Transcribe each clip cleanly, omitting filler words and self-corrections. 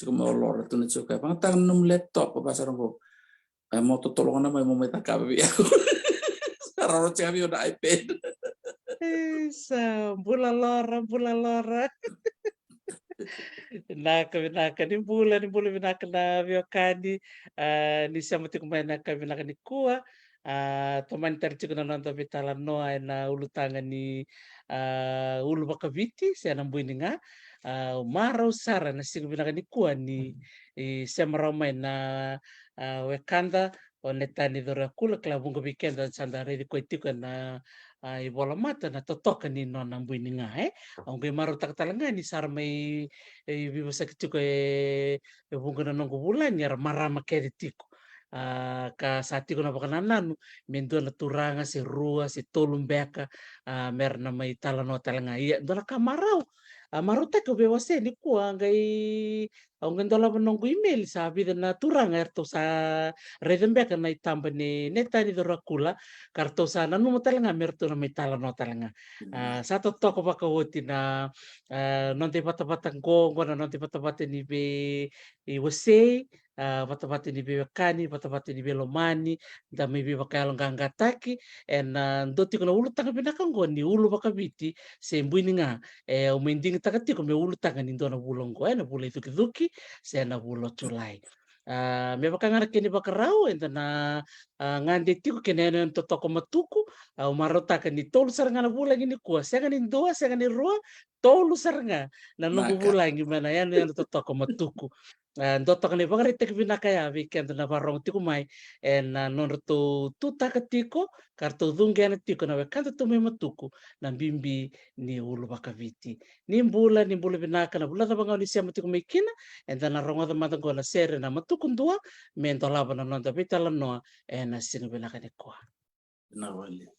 Chico mo lora tu ni chuka. Pang num laptop pa pasar ko. Mo tutulungan na mo may takabi ako. Sararo kami yung iPad. Isa, bula lora. Vinaka ni bula vinaka na viokani ni siamo tiko mainaka vinaka ni kua tomani taritsiko nanonto vitala noa na ulutanga ni ulu bakaviti sia nambuini nga mara usara na sigo vinaka ni kua ni siamo ramai na wekanda o netani dorakula kelabunga weekend sanda redi koitiko na ibola mata na totoka ni nona mbuini nga ang maro takatalanga ni sarmay viva sakitiko bunga na nongo bulan yar marama keritiko ka satiko na bakanananu mendo na turanga si rua si tolumbeka mer na may talano talanga iya dola ka marau maruta ko bewase ni kuang gai ang gandola nongo email sabi na turanga erto sa redembeka na itamba ni neta ni dorakula karto sa nanu mo talanga merto na may talano talanga sa totoo baka wuti na non te pata-pata ko na non te pata-pata ni be iwase pata-pata ni be kani pata-pata ni be lomani da may be bakalo gangataki en ndoti ko na ulo tanga pinakanggo ni ulo bakabiti sembuini nga umending takati ko me ulo tanga ni ndona bulongo na bula duki se na bulo tulai me bakanga kini bakarau enta na ngande tiko kenene to toko matuku umarota kan ni tolu saranga na bula gini kuah senga ni doa senga ni roa tolu saranga na nungu bula gimana yan to toko matuku ndoto kan ibang ritek binakaya weekend na barong tiko mai na non to tuta katiko karto dunga na tiko na wekanta to me matuku na bimbi ni ulu bakaviti ni bula binaka na bula tabanga ni siya matiko may kina and na rongo da matango na sere na matukun dua mento laba na non tapita lanoa na sino binaka ni kuah Na wali.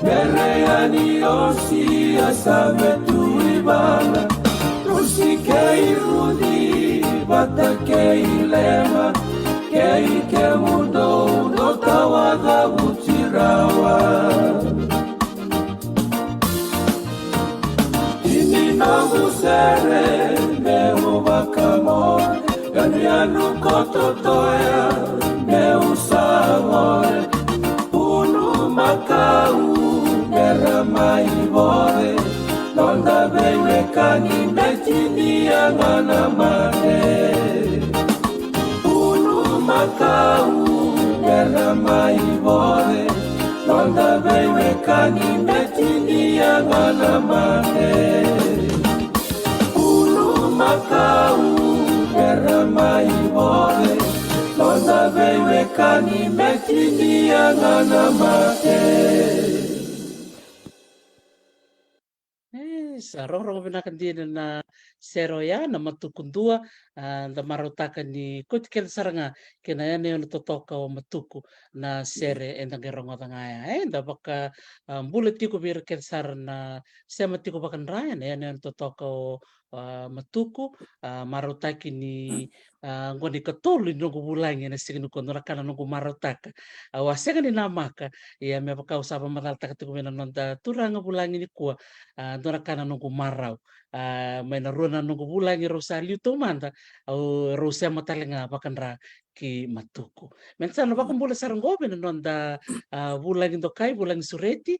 Kereani osi asame tuibana Rusi kei rudi bata kei lema Kei ke mudo do tawada utirawa Ini nogu sere meu bakamore Ganianu kototoya meu samore Unu makau Ramai bore, londa bebe kani metini angana mane. Unu makau, ramai bore, londa bebe kani metini angana mane. Unu makau, ramai bore, londa bebe kani metini angana mane. Saroro binakan din na seroya na matukundua da marutakan ni kutkel saranga kinaya ne totoka o matuku na sere endang gerongo tangaya da baka bulet tiko bir kel sar na sema tiko bakan raya ne totoka o matuku marutaki ni ngoni katolu nungu bulangi na siginu kondora kana nungu marutaka wasega ni namaka ya me baka usaba malalta katiko mena nonda turanga bulangi ni kuwa dora kana nungu marau mena runa nungu bulangi rosaliu to manda au rosa matalenga bakanra ki matuku mensa no bakon bula saranggobe na nonda bulangi dokai bulangi sureti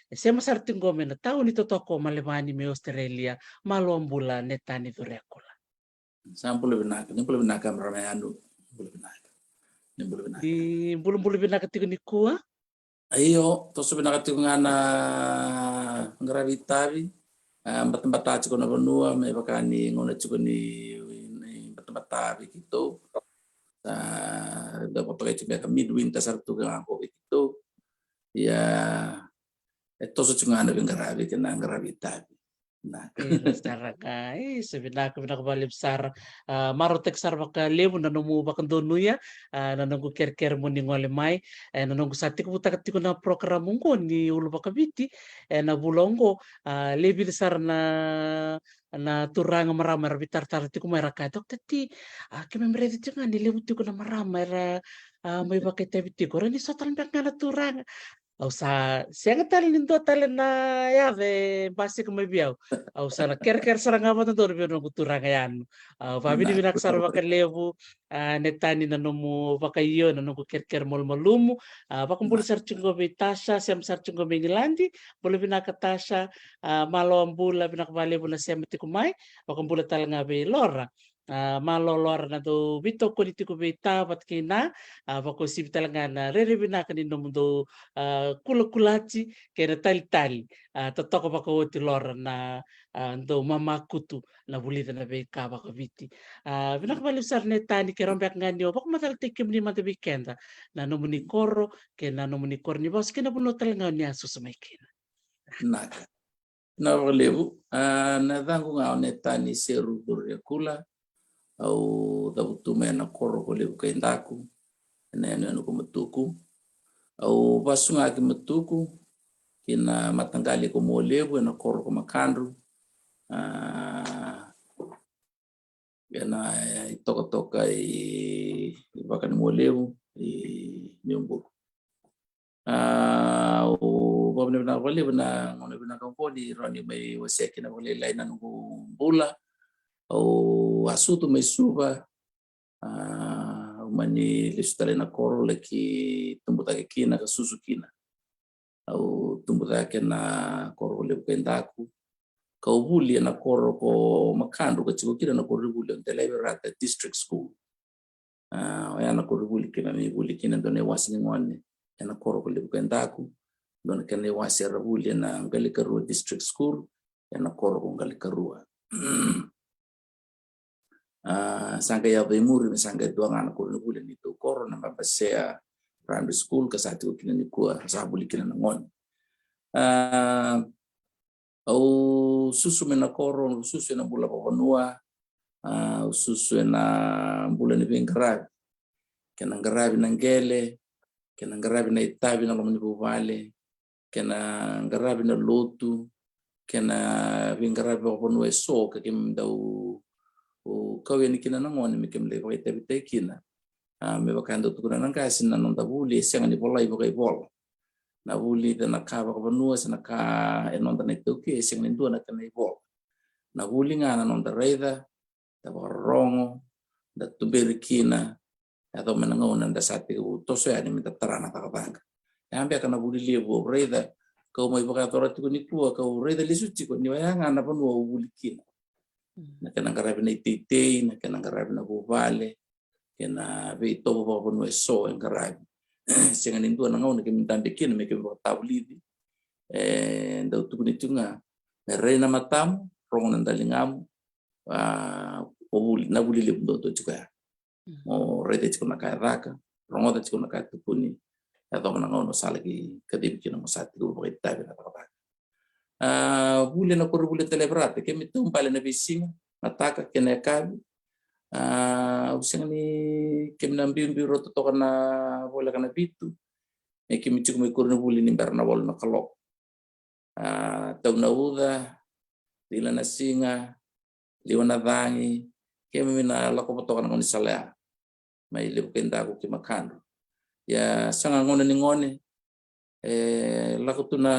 sema sartinggo mena tau ni totoko malemani me Australia malom bula netani durekula Sampul binaka, ni pula binaka ramai anu, pula binaka. Ni pula binaka. di bulu-bulu binaka tigo ni kuah Ayo, tosu binaka tu ngana ngravitavi, tempat taci kono benua, me bakani ngona cuko ni tempat tavi gitu. Dapat pakai cuma ke midwinter sartu ke angko gitu. Ya, tosu cuma ngana ngaravi kena ngravitavi. Nah, Saraka sebenarnya benak balik besar marotek sar baka lebu na nomu baka donuya na nunggu ker muni ngole mai na nunggu sati ko buta katiko na program mungko ni ulu baka biti na bulongo lebi sar na turanga marama bitar tar tiko mai rakatok tati keme meredi tinga ni lebu tiko na marama era mai baka tebiti ko ni sotal mbak na turanga au sa siang tal nindo tal na ya ve basi ko mabiyaw au sa ker saranga mo to biyo no kuturanga yan au fabi di binak sar baka lebu netani na nomu baka iyo na no ker mol malumu bakumpul sar chungo betasha siam sar chungo mengilandi boleh binaka tasha malo ambula binak bale bula siam tikumai bakumpul tal nga be lora malolor na do bito ko dito ko beta pat kina bako sib talaga na re-rebina kanino mundo kula-kulachi kaya tali-tali totoko bako ti lor na do mamakutu na bulita na beka bako biti binakabali sar ne tani kaya rombak nga niyo bako mataltik kim ni mata bikenda na nomuni koro kaya na nomuni koro ni bos kina puno talaga niya susamay kina na lebu na dangu nga netani seru kula au tabutu mena koro ko lebu kaindaku nene no kumatuku au basunga ki matuku kina matangali ko mo lebu na koro ko makandru yana toka bakan mo lebu nyumbu au babne na wale bana ngone bana ko di roni mai waseki na wale laina nungu bula au asutu mai suba mani listare na koro leki tumbuta kina ka susu kina au tumbuta kena koro le kendaku ka ubuli na koro ko makandu ka chiko kina na koro buli on Rata district school ya na koro buli kina ni buli kina done wasi ngone na koro ko le kendaku don kene wasi rabuli na Ngalikaru district school ya na koro ko Ngalikaru sangka ya bemuri sangka dua ngana ko no bulan itu corona mabasea primary school ka satu kina ni kuah sabuli kina ngon au susu mena koro susu na bula papanua susu na bulan ni ngarabi kena ngarabi na ngele kena ngarabi na itabi na lomni buvale kena ngarabi na lotu kena vingarabi ko no eso ka kim daw o kawin kina nangoni mi kim le vai te kina me bakando tu kuna nanga sin nan da buli senga ni bola ibo kai bol na buli da na ka ba no sa na ka enon da ne tu ke senga ni do na kana bol na buli ngana non da reida da rongo da tuberi kina atau menangona da sati to so ya ni mi tarana ta banga ambe kana buli lebo reida kau mai baka tora tu ni tua kau reida lisuci ko ni waya ngana pun wo buli kina na kana ngarabi na ititei na kana ngarabi na buvale kena ve to bo no so ngarabi senga ni tua na ngona ke mintande kina me ke bo tabulidi ndau tu ni tunga na reina matam rongo na dalingamu o buli na buli le ndo to tuka o reida tiko na ka raka rongo da tiko na ka tukuni atau menangau sala ki kadib kina mosati go ba tabi na ta bule na kor bule telebrate ke mitum pale na bisinga mataka kena kabi usang ni kem na mbimbi roto to kana bola kana bitu e ke mitu me kor na bule ni berna wal na kalo tau na uda dila na singa liwana vangi ke mina la ko to kana ni sala mai le kenda ko ki makando ya sanga ngone ni ngone laku tu na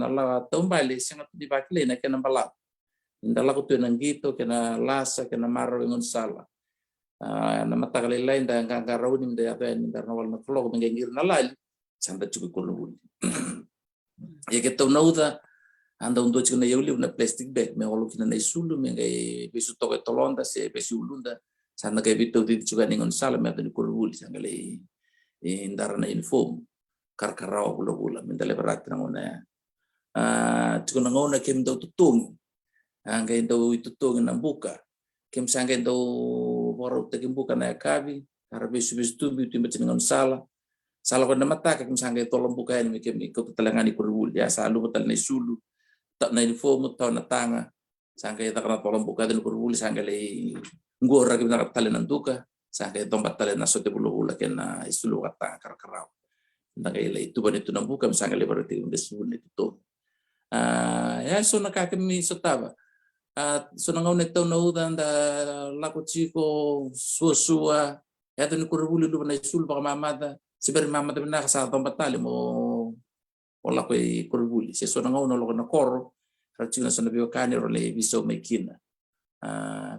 la tombale sanga tu di bakile na kena bala inda laku tu na ngito kena lasa kena maro ngon sala na mata kale lain da nganga rauni mda ya ben karna wal na flog ngengir na lali sanda chuku ko lubuli ya ke to nauda anda undo chuna yuli na plastic bag me holu kina na isulu me ngai besu to tolonda se besu ulunda sanda ke bitu di chuka ngon sala me to ko lubuli sanga le indara na inform karkarao bula-bula mentale berat na ngona tuko na ngona kem daw tutung angay daw itutung na buka kem sangay daw boro te kem buka na kabi harabe subis tubi timba ngon sala ko na mata kem sangay tolong buka ni kem ikot talangani ko rul ya salu betal na sulu tak na inform taw na tanga sangay ta kana tolong buka den ko rul sangay le ngora kem na talen nanduka sangay tombat talen na sote bula-bula ken na isulu kata karkarao nagay itu ba nito nang buka misanga liberty ng desul nito to ya so nakakami so taba at so nangaw nito na udan da lako chiko suwa ya to ni kurubuli lu na isul baka mamada siber mamada na sa tombat tali mo wala ko kurubuli so nangaw no lo na koro ratchina sa nabiyo kaniro le biso may kina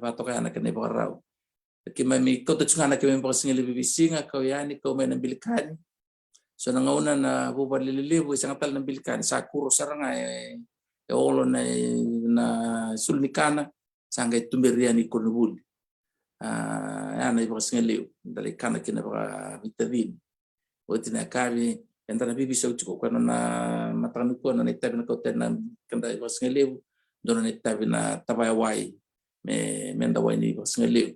bato kaya na kanay baka raw kimami ko to chunga na kimami baka singili bibisinga ko yani ko may nambilikani so nangauna na bubalililibu isang tal ng bilkan sa kuro saranga olo na sulnikana sangay tumirian ni kunubul ana iba singaliw dali kana kina baka vitamin o tinakabi enta na bibi sa uchuko kana na matanu ko na itabi na koten na kanda iba singaliw doon na itabi na tabayaway me mendaway ni iba singaliw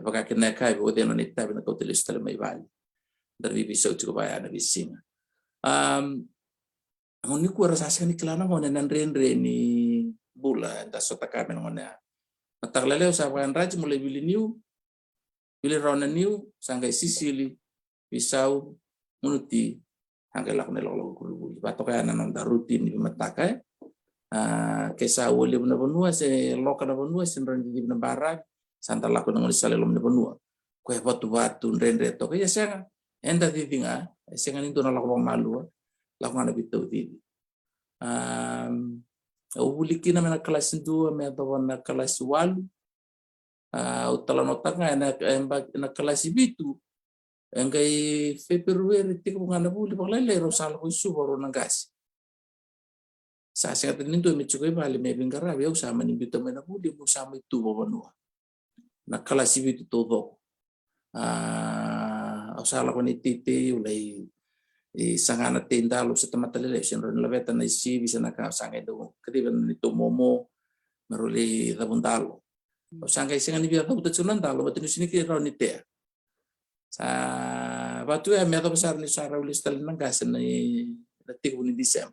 baka kinakabi o din na itabi na koten listala may bali dari bisa cukup bayar na bisinga. Ang ni ko rasa ni klana mo na nanrenre ni bula da sota kami ngona. Mataglalew sa kan raj mulai bili raw na new sangay Sicily, Pisau, munuti hanggang lak na lolo kulubuli. Bato kaya na nang darutin ni matakay. Kesa wali na banua se loka na banua sin ranjib na barag santa lako na ngoni salelom na banua. Kaya batu nrenre to kaya siya enda titinga senga ninto na lakong malu lakong na bitaw titi ubuliki na na kelas 2 me ato na kelas 8 utala notak nga na kelas bitu engkay February tiko nga na buli paglay rosal ko subaro ng gas sa senga ninto me chukoy bali me bingara yo sama ni bitaw me na buli mo sama itu banua na kelas bitu todo usala ko ni titi ulay sangana tindalo sa tamatalile sinron labeta na isi bisa nakasangay do kadiban nito momo maruli rabuntalo sangay singa ni biya tabutat sunan talo batino siniki raw ni te sa batu ya meto besar ni sara ulis tal nang gasan ni natik ni disem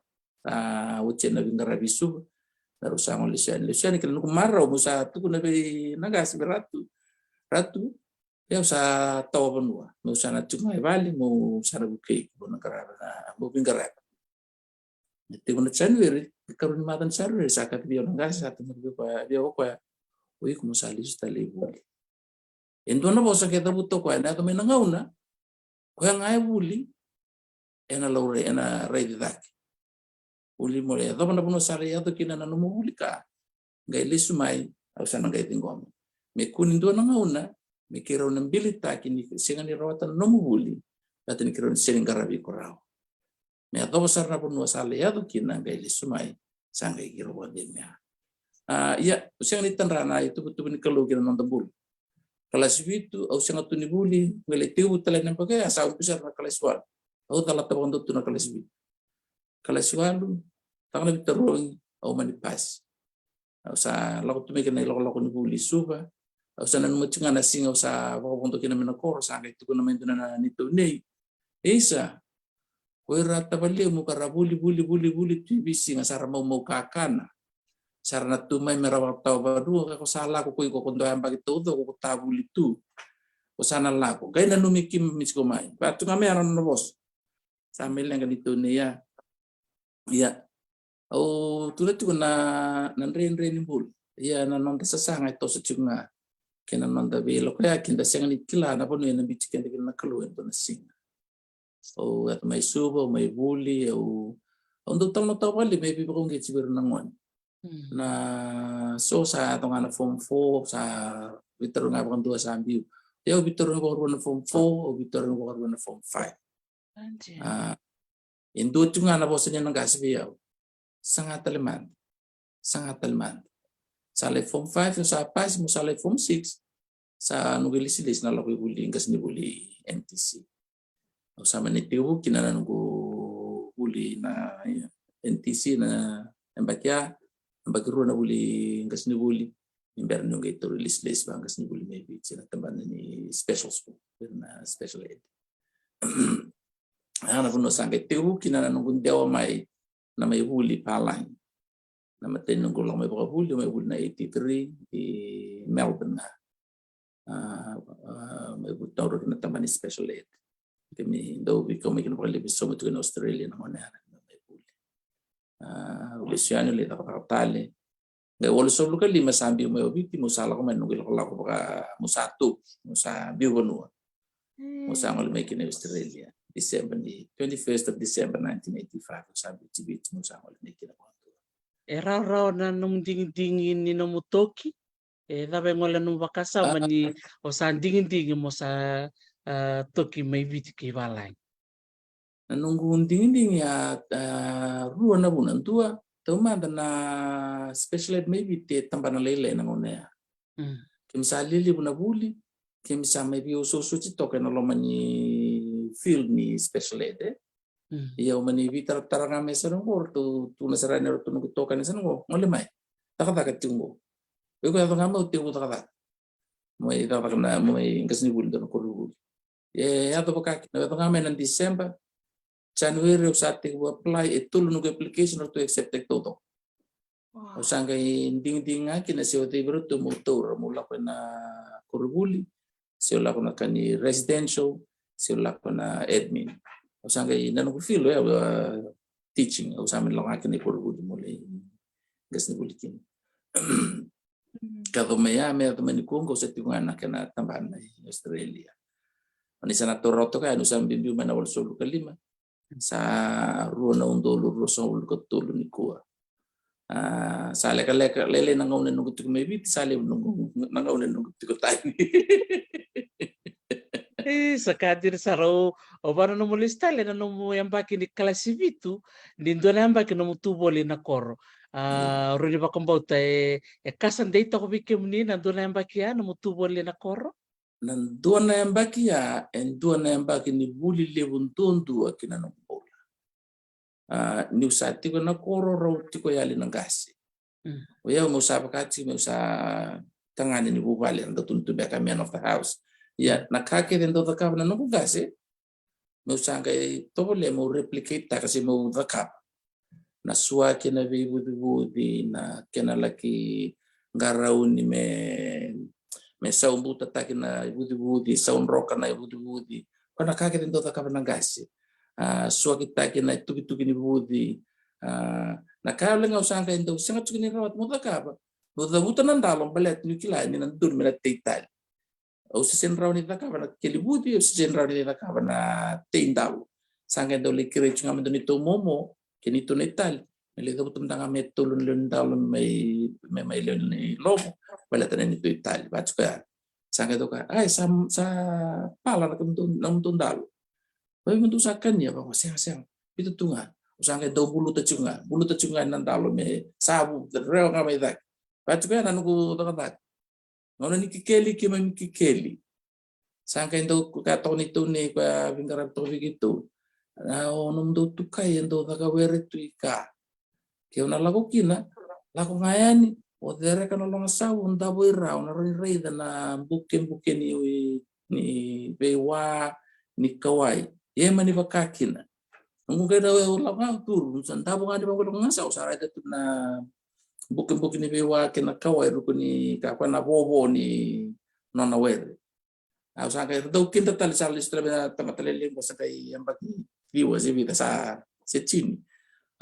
uchen na bingara bisu baru sangon lisian kan kumaraw mo sa tu na nagas beratu ratu ya sa tawa banua mo sana chumay bali mo sana bukay mo nang karaba na mo bingara Ito na January, karon matan January sa kat biyo nang gasa at biyo ko uy kumusali sa talibuli. Endo na bosa kita buto ko na kami nangauna. Ko yang ay buli ena laure ena ready dak. Uli mo le, dapat na puno sari ato kina na numuli ka. Ngai lisumay au sana ngai tingom. Me kunin do nangauna, me kiraw ng bilita kini singa ni rawatan numuli. At ni kiraw sining garabi ko raw. Me ato sar na puno sari ato kina ngai lisumay sa ngai kiraw din niya. Ya, siang ni tanrana itu betul ni kalau kira nonton bul. Kelas itu, au siang tu ni buli, ngele tiu tala nang pakai asa upisar na kelas wal. Au tala tabang tu na kelas itu. Kelas walu, tangan ni terong au manipas. Au sa laku tu meken laku ni buli suba. Au sa nanu macunga na singa au sa wako untuk kina menakor sa ngai tu kuna main tu na nitu nei. Isa, koe rata bali mu karabuli buli tu bisi ngasara mau kakana. Sarana tumay merawat tau baru ako sala ko ko kondo ang bagito do ko tabuli tu ko sana lako kay nanumikim misko mai patu kami aron no bos sambil yang ganito niya ya o tulad ko na nanren bul ya nanon sa sanga ito sa tsunga kenan da belo kaya kinda sanga ni kila na pono yan bichiken de na kaluan to na sing o at may subo may buli o ondo tang no tawali may bibong gitsibir nangon na so sa atong ana form 4 sa bitaro nga bakang duwa sa ambiw. Yo bitaro nga bakang na form 4 o bitaro nga bakang na form 5. Indo tu nga na bosa niya ng gasbiyaw. Sangat taliman. Sa like form 5 sa pas mo sa like form 6 sa nugilisilis na lakoy buli ngas ni buli NTC. O sa manitiwo kinanan ko buli na NTC na embakya bagro na buli ngas ni buli imberno ngay to release list bang ngas ni buli maybe sina tamban ni special school na special ed ana puno sangke tewu kinana nung dewa mai na may buli palang na maten nung gulang may buli na 83 di Melbourne na may butoro na tamban ni special ed kami daw biko may kinapalibis so mutu in Australia na muna Luciano le takatali. Ngai wala so luka lima sambi mo obiti mo sala ko man nungil ko lako baka mo satu mo sa biwano. Mo sa ngol may kina Australia. December 21st of December 1985 sabi tibit mo sa ngol may kina ko. Era raw na nung dingin ni Nomutoki. Dabe ngola nung bakasa mani o sa dingin mo sa Toki may biti kibalay. Nunggu dingin ya ruwa na bunan tua tumada na special ed maybe te tambana lele na ngone kimsa lili buna buli kimsa maybe uso suci toke na lomani field ni special ed ya umani vitar taranga mesa ngor tu nasarane ro tunu toka ni sango ngole mai taka tingo bego ya ngamo tingo taka mai taka na mai ngasni buli don ko buli ya to baka na ngame na December January sa ating apply itulo ng application to accept todo. O sangay ding nga kinasiwa tayo to motor mula ko na kurubuli, sila ko na kani residential, sila ko na admin. O sangay nanong feel teaching o sa amin lang akin ni kurubuli mula gas ni bulikin. Kato maya ato manikung ko sa tinga na kana tambahan na Australia. Anisa na toroto kaya no sa bimbiyo manawal solo kalima. Sa ruo na undolo rosa ul ko tulo ni kuwa sa leka lele nang ngone nung tuko maybe sale nung ngone nung tuko tayo sa kadir sa raw o para no mulista le no mo yamba kini klase vitu dindo na yamba kino mutubole na koro runi ba kumbauta kasan data ko bikim ni nando na yamba kiya no mutubole na koro nan duana yamba kiya en duana yamba kini buli lebun tondu akina no bola ni usati ko na koro raw tiko yali ng gasi o yaw mo sa pakati mo sa tangani ni bubali ando tuntu be ka man of the house ya nakake den do ka na no gasi mo sa kay tole mo replicate ta kasi mo vakap na suwa kina budi na kena laki ngaraw ni me saun buta taki na budi saun roka na budi kana kake den do ka na gasi suwa kita taki na tuki ni budi Na kaya lenga usanga ndo sanga tukini rawat muda kaba. Muda buta nandalo balet nukila ni nandur mila teital. O si senraw ni takaba na kilibudi o si senraw ni takaba na teindalo. Sanga ndo likire chunga mendo nito momo kinito netal. Nilito butum tanga metulun lundalo may lun ni lobo. Balet na nito ital. Ba't kaya sanga ndo ka ay sa pala na kumtundalo. Bayi mentu sa kanya ba siang itu tunga. Usanga do bulu tacunga nandalo me sabu reo nga may dak. Ba't kaya nanuko takat. Ngono ni kikeli. Sangka ndo kato nito ni kwa vingarap to gitu. Na onom do tukay ndo nakawere tu ika. Kaya nalako kina, lako ngayani. O dere ka nalong asaw, ndabo iraw na rin na bukin ni bewa ni kawai. Yema ni bakakina. Nung kaya daw ulang nga tur, ndabo nga di ba ko lang asaw saray dito na bukin ni bewa kina kawai ruko ni kakwa na bobo ni nonawere. Sa kaya daw kinta tali sa listra na tamatalilim ko sa kay ang pag-iwa si Vita sa Chini.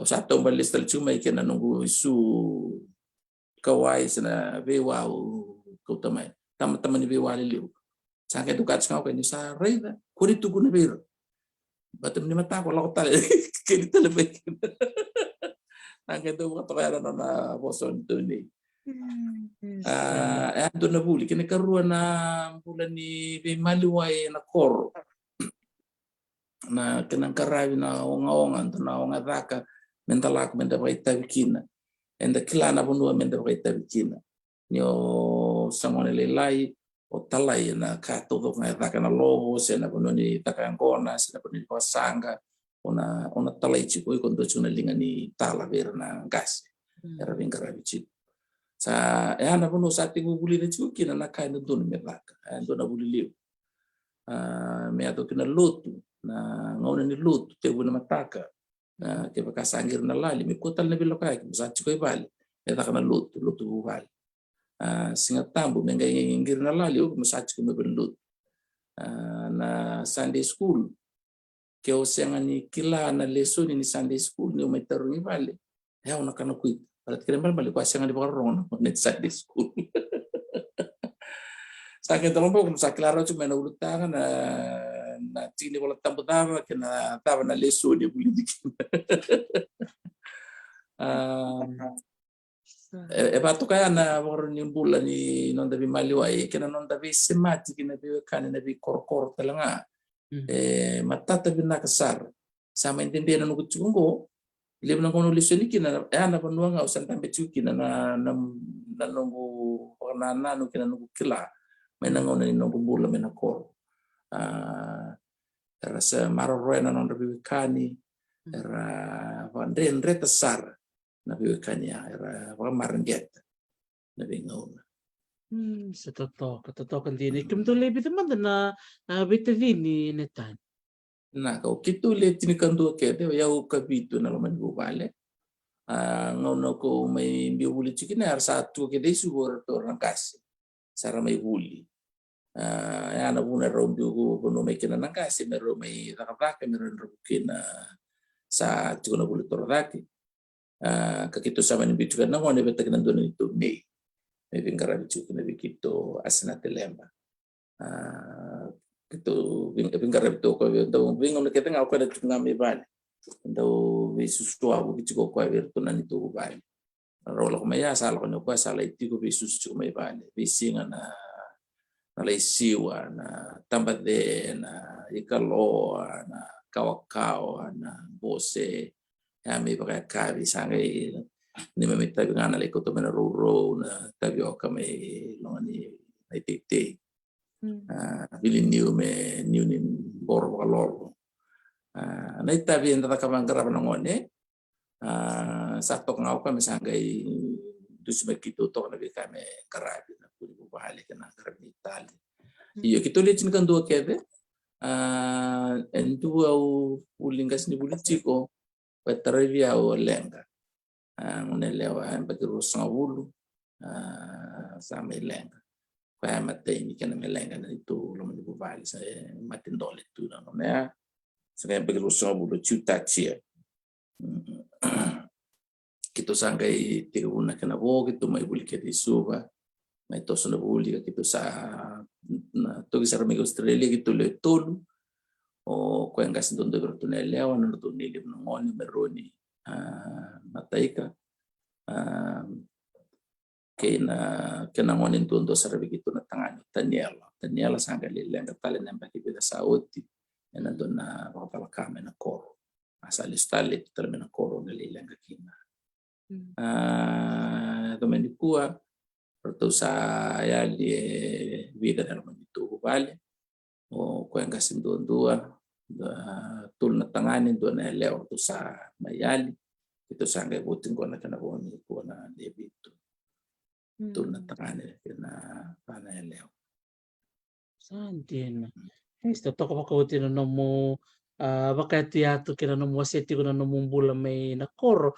Sa atong balista chumay kina nung isu kawai sa bewa o kautamay. Tama-tama ni bewa liliw. Sa kaya dukat sa kanya sa reyda. Kurito ko na biro. Batam ni mata ko lang ko tali. Kinita labay kina. Ang ito mga tokaya na boson ito ni. Ando na buli. Kinakaruan na bulan ni Maliway na koro. Na kinangkarawi na onga-onga. Na onga-daka. Mentalak menda pa itabikina. And the kilana bunua menda pa itabikina. Nyo samone lelai. O talay na katutok na daka na lobo. Siya na bunua ni takangkona. Siya na bunua ni pasanga. Ona talay chiko ikon doon na linga ni tala vera na gas. Era bingkarabi chiko. Sa na puno sa ating bubuli na chiko kina nakain na doon merlaka. Doon na buli liw. May ato kinaluto na ngauna ni luto tebo na mataka. Kaya kasangir na lali. May kutal na bilokay. Sa chiko ibali. May taka na luto bubali. Singatambo may ngayingir na lali. Sa chiko may luto. Na Sunday school. Kaya siya ni kila na lesson ni Sunday school ni may tarong ibali. Kaya ako nakanakuit. Palat kaya naman balik ko siya nga di ba karong na Sunday school. Sa akin talong po kung sa klaro siya may naulutangan na tini ko lang tambo-tama kaya na tama na lesson ni bulidikin. Bato kaya na waron yung bulan ni Nondabi Maliway kaya na Nondabi semati kinabi kanin nabi kor-kor talaga. Matatabi na kasar sama intindihan ng nugutsugo ilim na kono lisoni kina na panua nga usan tambe kina na nungu panana no kina nungu kila may nangona ni nungu bula may nakor era sa marorena non rabikani era vandren retasar na bikani era maranget na bingona. Sa totoo kan din. Kumtuloy bitaw man na bitavini netan. Na kau kitulit tinikandu kete ya ukabito na laman bubale. Ngono ko may biuli chikina satu kede subor to rangkasi. Sara may huli. Ya na buna rombi ko kuno may kinanangkasi meron may nakapake meron rukin sa chikuna buli to raki. Kakito sama ni bitu kan na ngone betag nandun ito may bingkarabi chuki na bikito asna telemba. Kito bingkarabi to ko daw bingon kita nga ko da tunga may bali. Daw Jesus to abu kichiko ko virtu na nito bali. Rola ko maya sala ko no ko sala itiko Jesus chuki may bali. Bisinga na laisiwa na tambade na ikalo na kawakaw na bose ya may pakakabi sangay ni mamitabi nga nalay ko ito may naruro na tabi o kami ni naititi. Bilin niyo may niyo ni boro kaloro. Naitabi yung tatakamang karap ng ngone. Sakto nga ako kami sanggay doon sa magkituto na kami karabi na puli bubahali ka na karab ni Itali. Iyo, kitulit sin kang duwa kebe. And duwa ulingas ni bulitsiko patarivya o lenga. Unelewa pagkirusa nga ulo sa may lenga. Kaya matay hindi ka na may lenga na ito laman ibubali sa matindolit ito na. Sa kaya pagkirusa nga ulo, chuta chiya. Kito sangkai tiga una kena bo gitu mai buli ke disuba mai toso na buli kito sa na togi sa ramigo Australia gitu le tolu o kwenga sindondo bertunele wana no tunili ngoni meroni mataika kena ngoni tundo sa gitu na tangani Daniela sangka lenga tale namba kibida sauti ena dona papalakame na koro asali stale tale na koro ngali lenga kina domenikua perto saya di vida dalam itu vale o kwenga sindondua tul na tangani do na leo to sa mayali itu sangga buting ko na kana boni ko na debito tul na tangani na pana leo Santina. Isto toko pakauti na nomo bakati ato kina nomo aseti ko na nomo bula may nakoro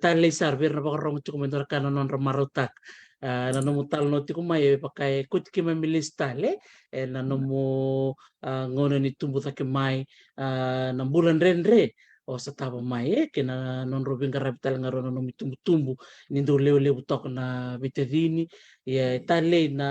tali sarver na bakarong tiko mentor kana non ramarotak na nomo talo tiko may pakai kutki mamilis tale na nomo ngono ni tumbu take may na bulan renre o sa taba may kina non robin karapital nga rono nomi tumbu nindo leo tok na bitadini ya tale na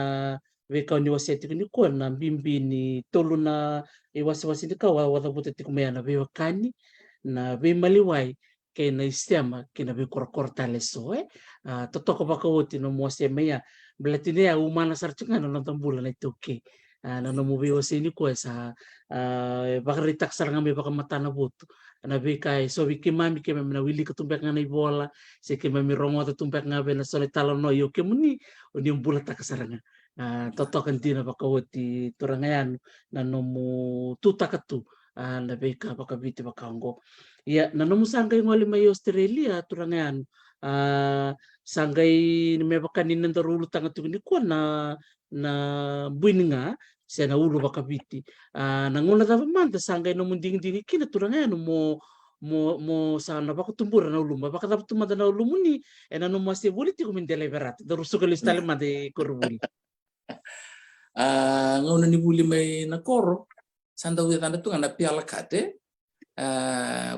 Vekau ni waseti ni kuwa na bimbi ni tolu na wasi ni kawa wadabuta tikumea be wakani na be maliwai ke na istiama ke na be kora tale soe totoko baka woti no mwase meya belatine ya umana sarchunga no tambula na itoke na no be wasi ni kuwa sa baka ritak saranga me baka matana butu na be kai so bi kimami ke na wili ketumpek ngana ibola se ke mami rongo tumpek ngabe na sole talo no yo ke muni oni umbula takasaranga totokan tina pakawati turangayan na nomu tutakatu na beka pakabiti pakango ya na nomu sangay ngoli may Australia turangayan sangay may pakanin ng darulu tangatu ni ko na buininga siya na ulo pakabiti nanguna dapat manta sangay nomu ding kina turangayan mo sana bako tumbura na ulumba baka dapat tumada na ulumuni na nomu masih bulit ko min deliverat darusu kalis tali made kurbuli ngono ni buli mai na koro sanda wi tanda tu ngana piala kate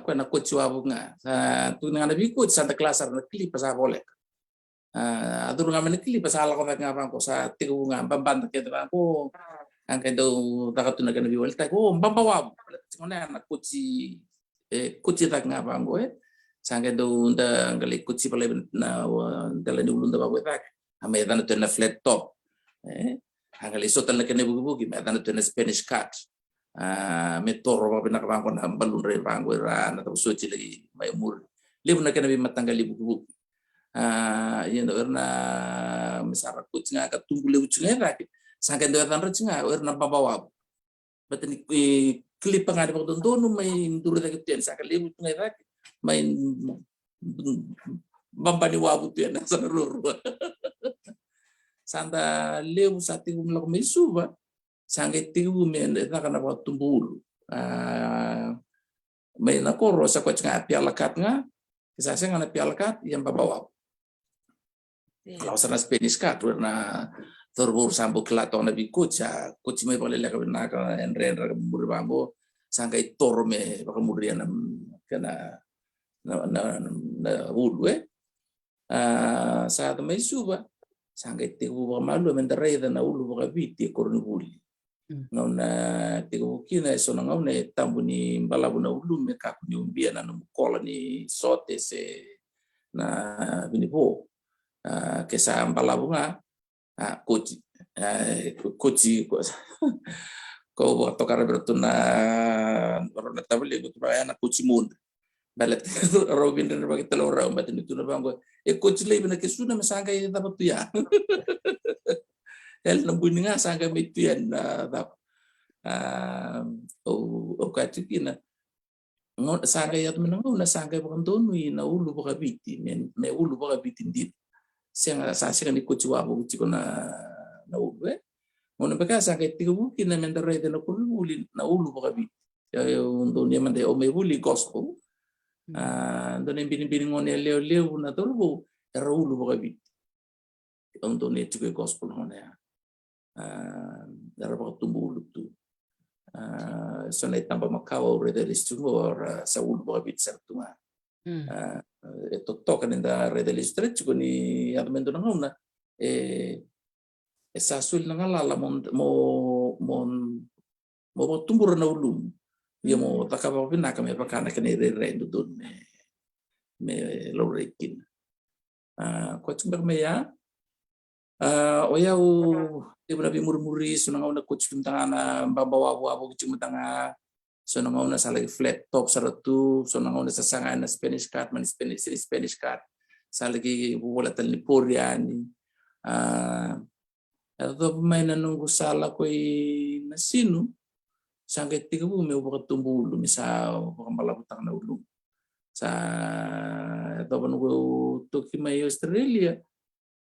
ko na coach wa bunga tu ngana bi coach santa klasar na klip sa bolek adur ngama ni klip sa ala ko ngapa ko sa tigu bunga bambanda ke ta ko ang kendo takatu na kana bi walta ko bamba wa ngona na coach ta ngapa ko sangke do nda ngali coach pala na dala ni ulunda ba ta ame dana tu na flat top hangal iso tan kene bugi me tan tu na Spanish cat me toro ba pina ka ko na balun re bango ra na to suci lagi mai mur libu na kene bi matanggali bugi yendo erna misara kucinga ka tumbu lebu cinga ra sangke do tan cinga erna babawa batani klip ngade ba don donu mai nduru ta kiten saka lebu cinga ra mai bambani wabu tu na saruru santa leu sati umla ko mesuba sangai tiu men na kana wa tumbulu may na koro sa ko nga pialakat nga isa sa nga pialakat yang babawa kalau sana Spanish kat na torbur sambo klato na bikucha kuchi may pala ka na ka enren ra bur bambo sangai torme baka murian kana na ulwe sa to mesuba sangkai tigu malu menterai dan ulu baka biti korun buli ngauna tigu kina so ngauna tambu ni balabu na ulu me kaku ni umbia na mukola ni sote se na binipo kesa balabu nga koci ko tokara bertuna rona tabli ko bayana koci mun balet Robin dan bagi telur orang batin itu na bangko coach lay na kisuna masangay dapat tu ya el nambuni nga sangay may tu yan dapat o katikina ngon sangay at menangaw na sangay bakang donui na ulo baka biti may ulo baka biti dit siya sa siya ni coach wabo ko na ulo ngon baka sangay tigu kina mendaray na kululi na ulo baka biti yung doon yaman day o may huli gospel doon yung binibining mo niya leo na turbo eraulo baka biti ang doon yung chikoy gospel mo na yan dara baka tumulog to so na itang pamakaw reda listungo or sa ulo baka biti sa tunga totokan inda reda listret ko ni argumento na ngauna sasul na ngalala mo tumbur na ulum ya mo takapa pinaka me pakana kene re don me lorekin ko tumber me ya oya ibu nabi murmuri sunang ngauna coach tangana babawa abo tanga sonang ngauna salagi flat top saratu sonang ngauna sasanga na Spanish card man Spanish card salagi bola tal ni poriani atau pemainan nunggu salah koi nasinu sangkai 30 meu tumbuh misal malabutan na ulum sa atau nunggu toki mai Australia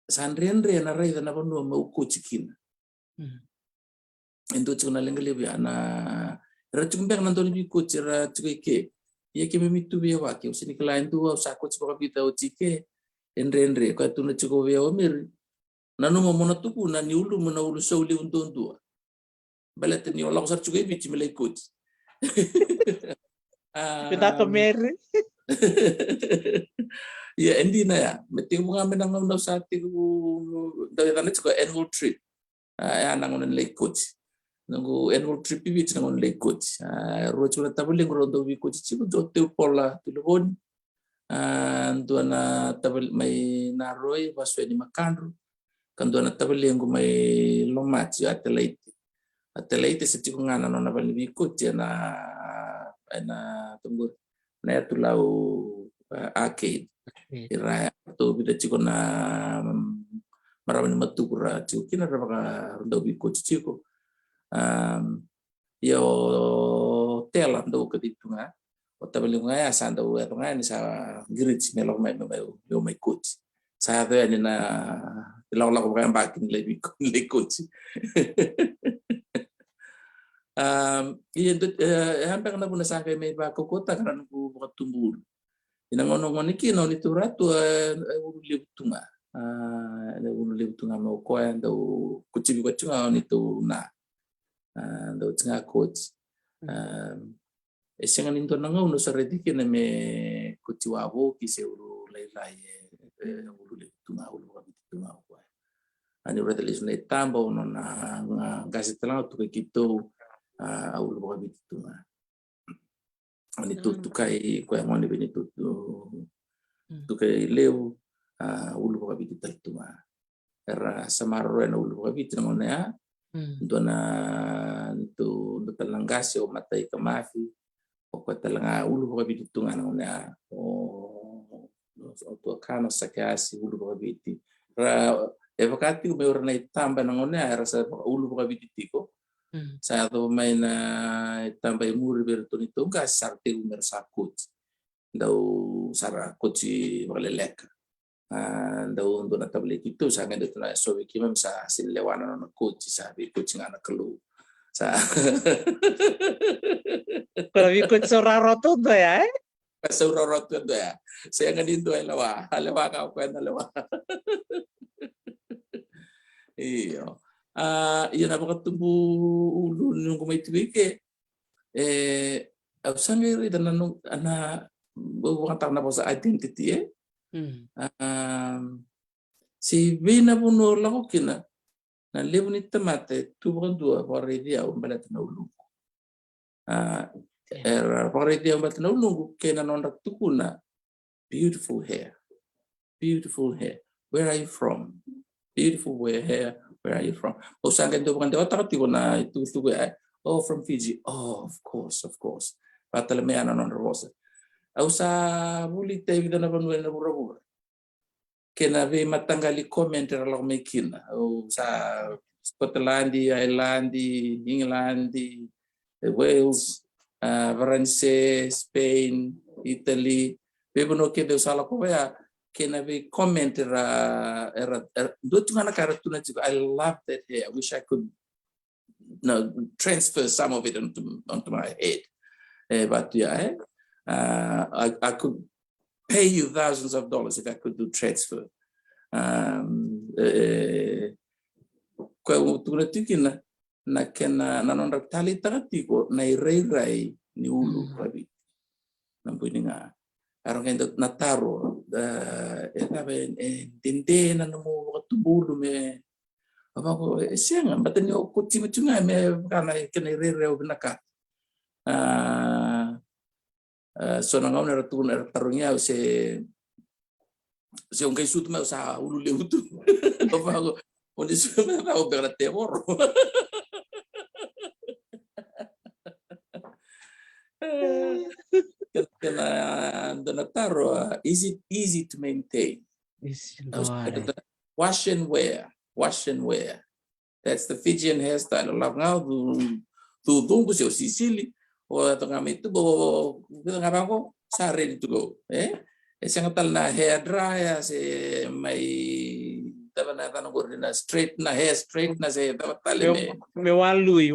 sandrian na rai na panu mau kucikin itu cuma lenggali ana racungbang nantoni bi kucira cike ya ke memitu biya waki usini kelain tu sa coach baka bita cikeendre ko tu na ciko biya omir nanu mo mona tupu na ni ulu mona ulu sauli untu balet ni ola sar cike bi cimele coach Kita kemeri. Ya endi na ya meting bunga menang na sati ku dari tanah ciko annual trip ya nangon le coach nunggu annual trip bi nangon le coach ro chula tabule ngoro bi coach chibu jote pola tulon tuana tabel mai naroi waswe di makandru kan tuana tabule ngu mai lomat ya atleite setiku ngana nona bali bi coach na tunggu na tulau arcade ira to bida chiko na maramani matukura chiko kina rabaka ndo bi coach chiko yo tela ndo keditunga otabeli ngaya sanda wa tunga ni sa girich melok mai yo mai coach sa ya ni na law ko ba bakin le coach hampir na puna sa kay may ba kokota karan ko buka tumbul inangonong niki no ni turatu ulu libutunga mo ko ando kuchibi ko chunga ni tu na ndo tsinga coach esenga ninto nanga uno saredi kina me kuchiwabo kise ulu lailai ulu libutunga ulu libutunga ko ani urata lisune tambo no na gasitala tu kito ulu libutunga ani tu kai ko ngoni beni tu kai leu ulu libutunga era samarro na ulu libutunga ya dona itu talangasi o matai kamafi o ko talanga ulu ko bitunga na o to kana sakasi ulu ko biti ra evokati me orna tamba ngona rasa ulu ko bitiko sa to mai na tamba muri bertoni to ga sarte umer sakut dau sara koci baleleka daun dona tablet itu sangat itu na so kima sa silewana na coach sabi coach ngana kelu sa Kalau ikut sauraro tuh ya sauraro tuh ya saya ngadindo lawa ka ko na lawa iyo iya na pagkatumbu ulo nung kumaitwi ke sangay dan ana bukan na po sa identity si vina puno lako kina na lebu ni tamate tu bukan dua paredia umbalat na ulungu paredia umbalat na ulungu kena nondak tukuna beautiful hair where are you from beautiful hair where are you from o sangkan tu bukan dewa takati ko na itu oh from Fiji of course patala me ana non rosa au sa buli te vida na banwe na burabura kena ve matanggali comment ra me kina au sa Scotland, Ireland, England, Wales, France, Spain, Italy bebono ke de sala ko ya kena ve comment ra do tungana karatu na I love that hair. I wish I could transfer some of it onto my head but yeah I could pay you thousands of dollars if I could do transfer. Kau tuna tikina na kena na nonrak tali taratiko na irai ni ulu rabi. Nampuninga arang kendo nataro ena ben dindena no mo katubulu me apa ko sianga batani o kuti mutunga me kana kene rere o binaka so na ngau na tuna tarunya se un kai sutu me sa ulu le utu apa ko onde su me na o bera te borro Kena donataro is it easy to maintain? Wash and wear. That's the Fijian hairstyle. Langau tu tunggu sio Sicily o tengah itu bo kita ngapa ko sa ready to go. Isang tal na hair dryer se may taba na tanong na straight na hair straight na se taba tal me walui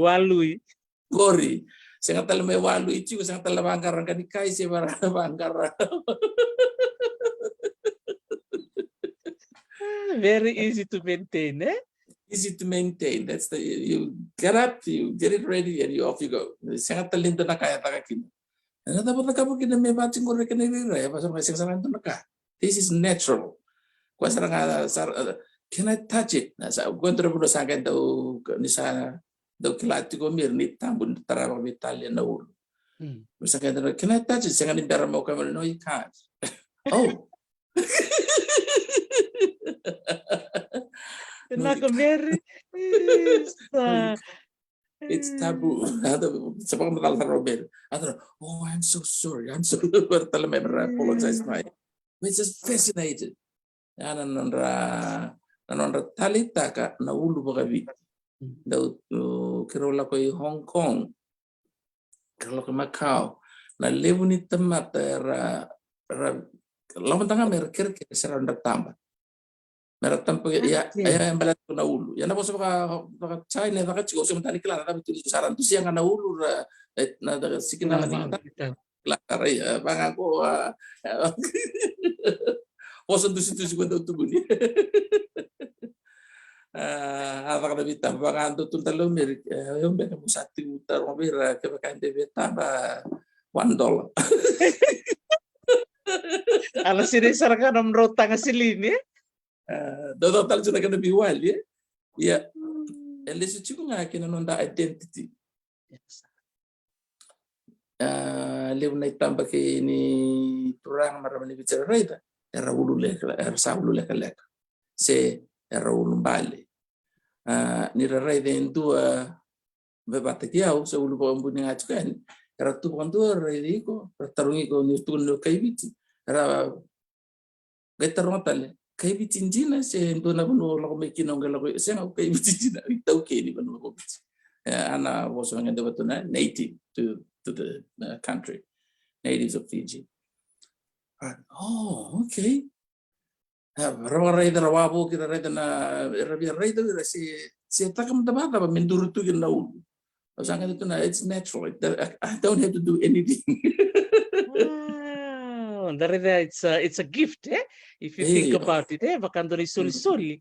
gori. Sing tal me walui chico sing tal bangkar kan kai se bangkar. Very easy to maintain, Easy to maintain. That's you get up, you get it ready, and you off you go. Sangat talento na kaya takakin. Ano dapat nakabukin na may batching ko rin kanilira. Pasok may sing naka. This is natural. Kuasa nga can I touch it? Nasa kwento rin sa akin daw ni sa daw kilati ko ni tambun tarawa ng Italian na ulo. Sa akin daw, can I touch it? Sa akin nibera mo kami, no, you can't. Oh. It's taboo. Oh, I'm so sorry. I apologize. We're just fascinated. Nanondra talita ka na ulu bagabi. Daw kirola ko Hong Kong. Kirola ko Macau. Na lebu ni tamat lawan tanga merker sa ronda tamba. Meratang ya yang balat na ulu. Yan na po sa baka China baka chigo sa matali kila na tabi saran tu siya nga na ulu na sikin na kita. Klaray baka ko osan tu situ kwento tubuni. Apa kada bita baka anto tuntalo mer yung baka mo sa tiutar mo bira ke baka inde beta ba $1. Alas sini saraka nomro tanga silini. Daw tal sila kana biwal ya elise chiku nga kinanonda identity lew na itamba kay ni turang maramani bicara raida era ulule era saulule kalek se era ulumbale ni raida indua bebate kiau se ulu bombu ni ngachukan era tu bantu raida ko tarungi ko ni tuno kaibiti era getarotale kay bitinjina se ndona buno la ko mekino ngala ko se ngau kay bitinjina itau ke ni buno ko bit ana was ngende batuna native to the country, natives of Fiji. Oh, okay. Rawa rawabu kita raida na raida si takam tabata ba mendurutu kin na ulu. Usanga itu na it's natural. I don't have to do anything. It's a gift, if you think about it, bakando ni soli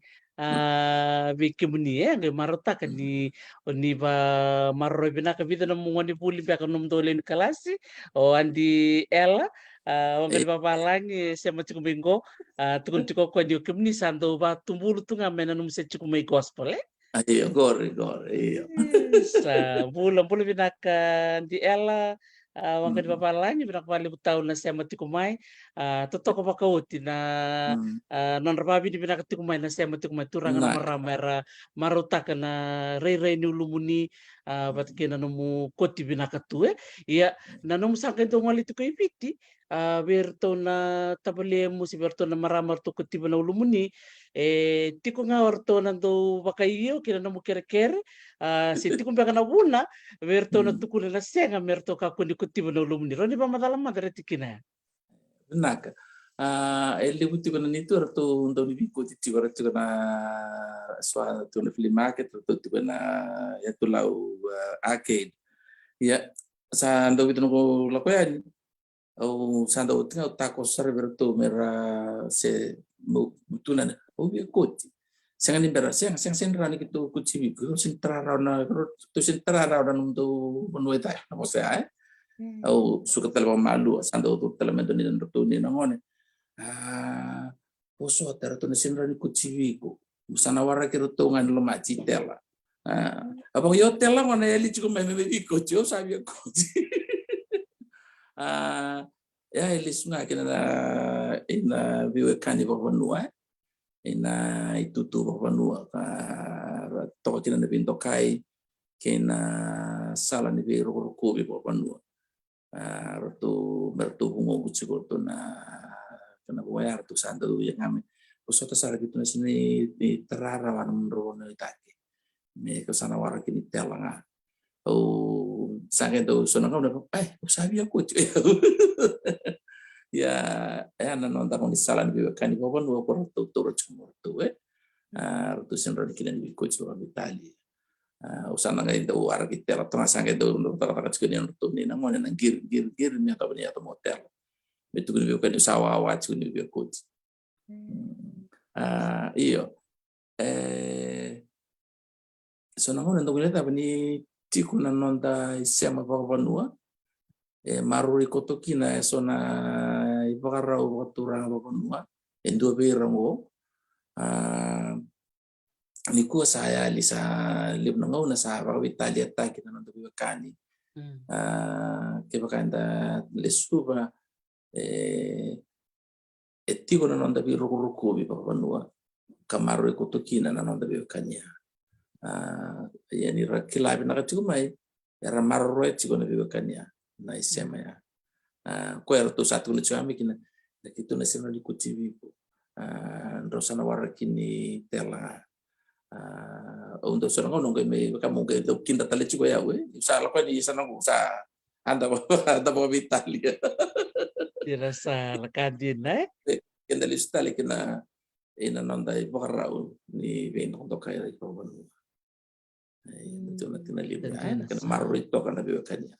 bikimuni ngai marotaka ni ba maroi binaka vida na mungoni puli baka num dolen kalasi o andi ela wangani babalangi sema chikumingo tukun tiko kwa dio kimni sando ba tumbulu tunga mena num se chikumai gospel Ayo gore sa bulan binaka di ela wangani babalangi binaka bali butau na sema tikumai totoko bakauti na non rababi di binaka tikumai na sema tikumai turanga na maramera marotaka na rei ni ulumuni batkena nomu koti binaka tue ya na nomu sangka itu ngali tu kaipiti berto na tabale musi berto na maramar to koti bana ulumuni tiko nga orto nando bakaiyo kina nomu kere si tiko mbaka na buna berto na tukule na senga merto ka kundi koti bana ulumuni roni ba madala madare tikina naka ele buti bana nitu orto ndo ni biko titi orto na swa to na flea market orto tu bana ya to lau arcade ya sa ndo bitu ko lakoyan o sanda utinga utako server to mera se mutunan o bi koti senga ni bera senga rani kitu kuchibi ko sentra rauna to sentra rauna num to monueta na mo sa au suka tala malu sanda tu tala mendoni dan tu ni nangone poso tera tu nasinra ni kuciviku musana wara ki tu ngan lo macitela abang yo tela mana eli cukup mai me iko cio sabi ko ya eli sunga kena ina biwe kani ba vanua ina itutu ba vanua ka to kina na pinto kai kena sala ni biro ko bi ba vanua rotu bertu bungo buciko to na kena boyar tu sanda tu yang kami usota sala gitu na sini di terara wan rono itake me ko sana wara kini telanga sange do sona udah sabi aku ya ana non ta koni sala ni kani ko bon ko to chumor to tu senro ni kini ko chura bitali usana ngai do wara ki tela to sange do no ta ka chukini no to ni na ngone na gir ni ta bani to motel betu ni ko ni sawa wa chuni bi ko iyo sona ngone ndo kuleta bani tiku na nonda isema vanua maruri kotokina sona ibakara watura vanua endo berango niku saya lisa libna ngona sa ba Italia ta kita nonda bikani ke bakanda lesuba tiku na nonda bi ruku bi vanua kamaruri kotokina na nonda bikanya yani rakilabi nakatumai era marro chiko na bibakania na isema ya ko era to satu na chami kina kitu na sema likutivi ndo sana warakini tela undo sana ngono ngai kamu ngai do kinda tale chiko ya we sala kwa ni sana sa anda ba Italia dirasa lakadina kenda listale kina ina nanda ibarau ni ben ndo kai ko banu itu nanti nalibu kan maru itu kan nabi wakanya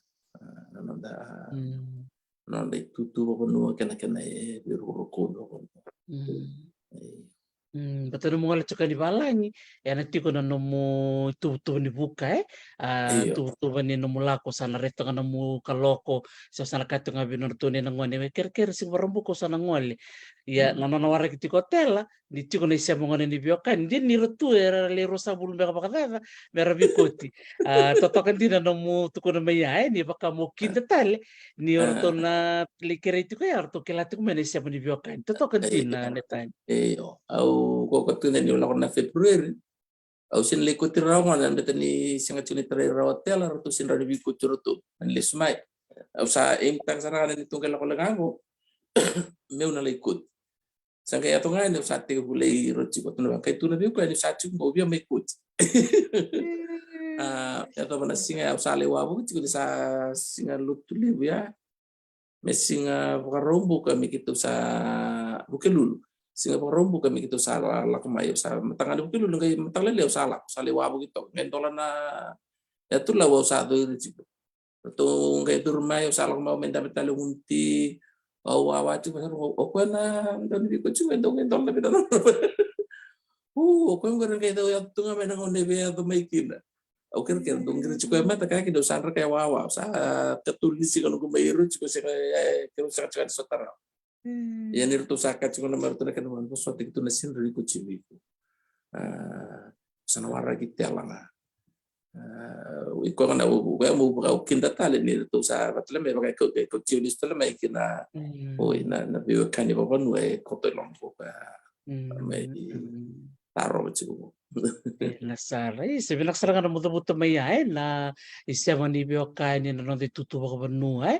nanda itu tuh pokoknya kena biru rokok betul mo ngala chuka di balangi ya nanti ko na mo tu ni buka tu ni no mulako sana reto na mo kaloko sa sana kato nga binurto ni ngone ker sing barumbu ko sana ngole ya nana wara kiti kotela di tiko na isya mo ngone ni biokan di ni rutu era le rosa bulu meka pakata mera bikoti totokan di na mo tuko na maya ni baka mo kinta tale ni orto na likere itu ko ya orto kelati ko mena isya mo ni biokan totokan di na netan au ko katuna ni ulang na Februari au sin likuti rawan dan betani singa cuni tare hotel ratu sin radi biku curutu les mai au sa tang sana ni tunggal ko langango meu na likut sanga ya tonga ni sa te bulei roti ko tuna kai tuna biku ni sa chu mo bia mekut ya to bana singa au sa lewabu ci sa singa lutu lebu ya mesinga bukarombu kami kitu sa bukelulu singa rombu kami gitu salah lah kemayu sa matangan itu lu ngai matang lele salah wabu gitu ngentolan na ya tu lah wau satu itu tu ngai tu rumah salah mau minta unti wawa tu pasal na dan di kucu ngentol lebih dalam ko ngaren ngai tu ya tu ngai nang onde be tu maikin kira dong kira cukup mata kaki do sandra kayak wawa sa ketulis kalau ko mayro cukup sa kira sa sotara ya nirtu sakat cuma nomor tu kan nomor suatu itu nasin dari kucibiku sana warra kita langa iko kana mau berau kinda tali nirtu sa batle me pakai ko ciulis tele mai kina na biwa kani baba nuai koto lompo ka mai taro cibu nasara sebenak serangan mutu-mutu mayai na isya mani biokai ni na di tutu ba benua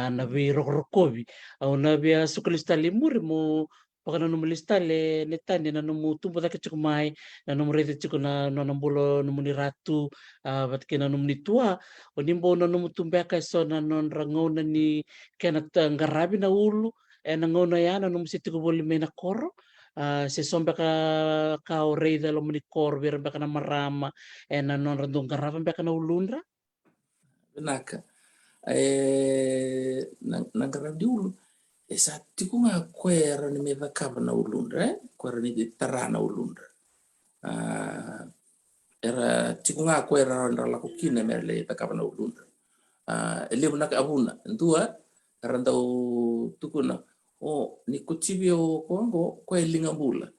na bi rokobi au na bi sukulista limur mo pakana no lista le netani na no mutu ba ka cikumai na no rete cikuna no nambulo no muni ratu bat kena no muni tua o nimbo no mutu mbeka so na non rangona ni kena ngarabi na ulu na ngona yana no musitiku boli mena koro se sombe ka rei dalam menikor biar baka na marama na non randong karapan baka na ulundra benaka nang karab di ulu sa tiku nga kwera ni me vakaba na ulundra kwera ni tarana ulundra era tiku nga kwera ndra la kukina merle vakaba na ulundra Ele nak abuna ntua randau tukuna ni kuchibio kongo kwa elinga bula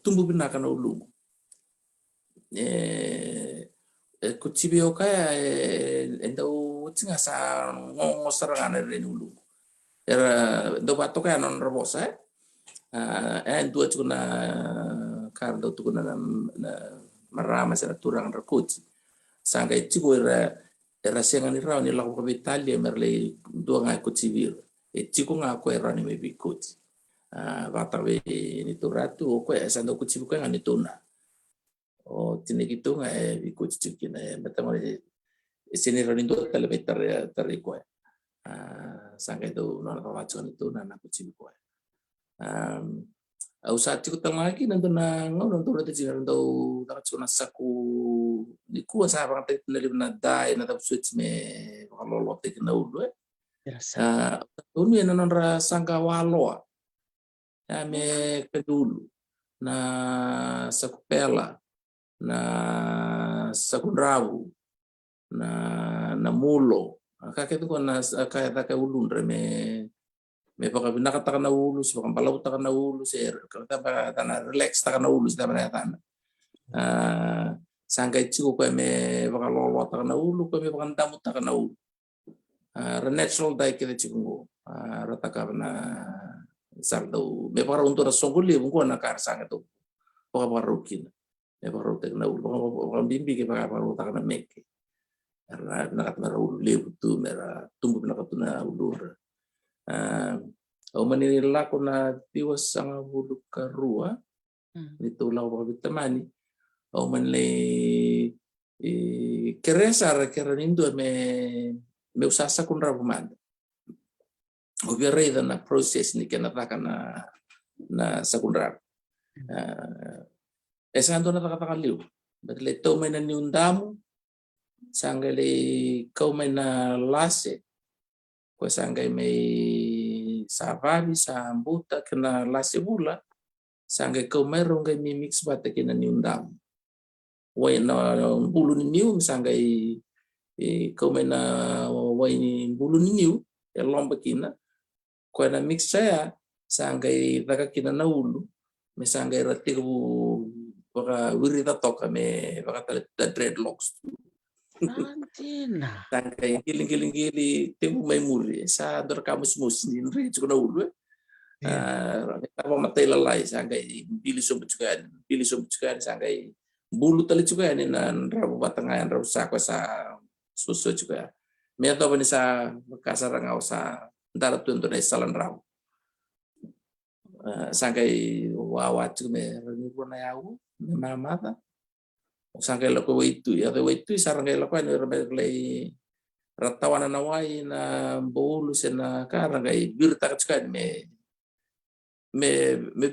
tumbu binaka na ulungu kuchibio kaya endau tinga sa ngongo sarangana reni ulungu era do bato kaya non robosa dua tukuna kardo tukuna na marama sa turang rakuchi sanga itiko era senga ni rao ni la ko Italia merle do nga kuchibio tiko nga ko era ni mebi kuchi vatawe ni turatu ko esa ndo kuchibu ka ni tuna tine gitu nga bi kuchi kina metamore sini rani do tale betar ko sanga do no na wacho ni tuna na kuchibu ko au sa tiko tangaki nanto na ngono to rete jina ndo takachuna saku ni kuwa sa ba te na libna dai na tapsuit me lolo te na ulo unu ena nonra sanga waloa me kedulu na sakupela na sakundrabu na mulo kake tu na kaya taka ulundre me paka binaka taka na ulu si paka balau taka na ulu si kata pa tana relax taka na ulu si tana tana sangka ichiku ko me paka lolo taka na ulu ko me paka ndamu taka na ulu natural dai kita chikungo rataka na sardo me paka untuk rasonguli bungo na kar sanga tu paka parukin me paka rutek na ulu paka bimbi ke paka taka na meke karena nakat na ulu lebu tu mera tumbuh nakat na ulu au manila ko na tiwas sanga bulu karua nito law paka bitamani au manle keresar keranindo me usasa kun rabumanda obviamente na proses ni kenataka na sakundra esando na taka liu betle to may na niundamu sangale kau may na lase ko sangay may savali sa ambuta kena lase bula sangay kau may ronggay mi mix bata kena niundamu way na bulu ni niu sangay kau may na way ni bulu ni niu lomba kina ko na mix saya sangay daga kina na ulu me sangay ratig baka wirita toka me baka dreadlocks Antina. sangay giling tempo may muri sa dor kamus mus ni rich ko na ulu apa matay lalay sangay bili sumbuchukan sangay bulu tali juga ni na rabu batangayan rabu sako sa susu juga me to ni sa kasarang sa darat tunto na salan rabu sangay wawa juga me ni ko na yawo me mamata sangay lako itu ya itu sarangay lako ni rebeglay ratawan na naway na bulu sena karangay birta juga me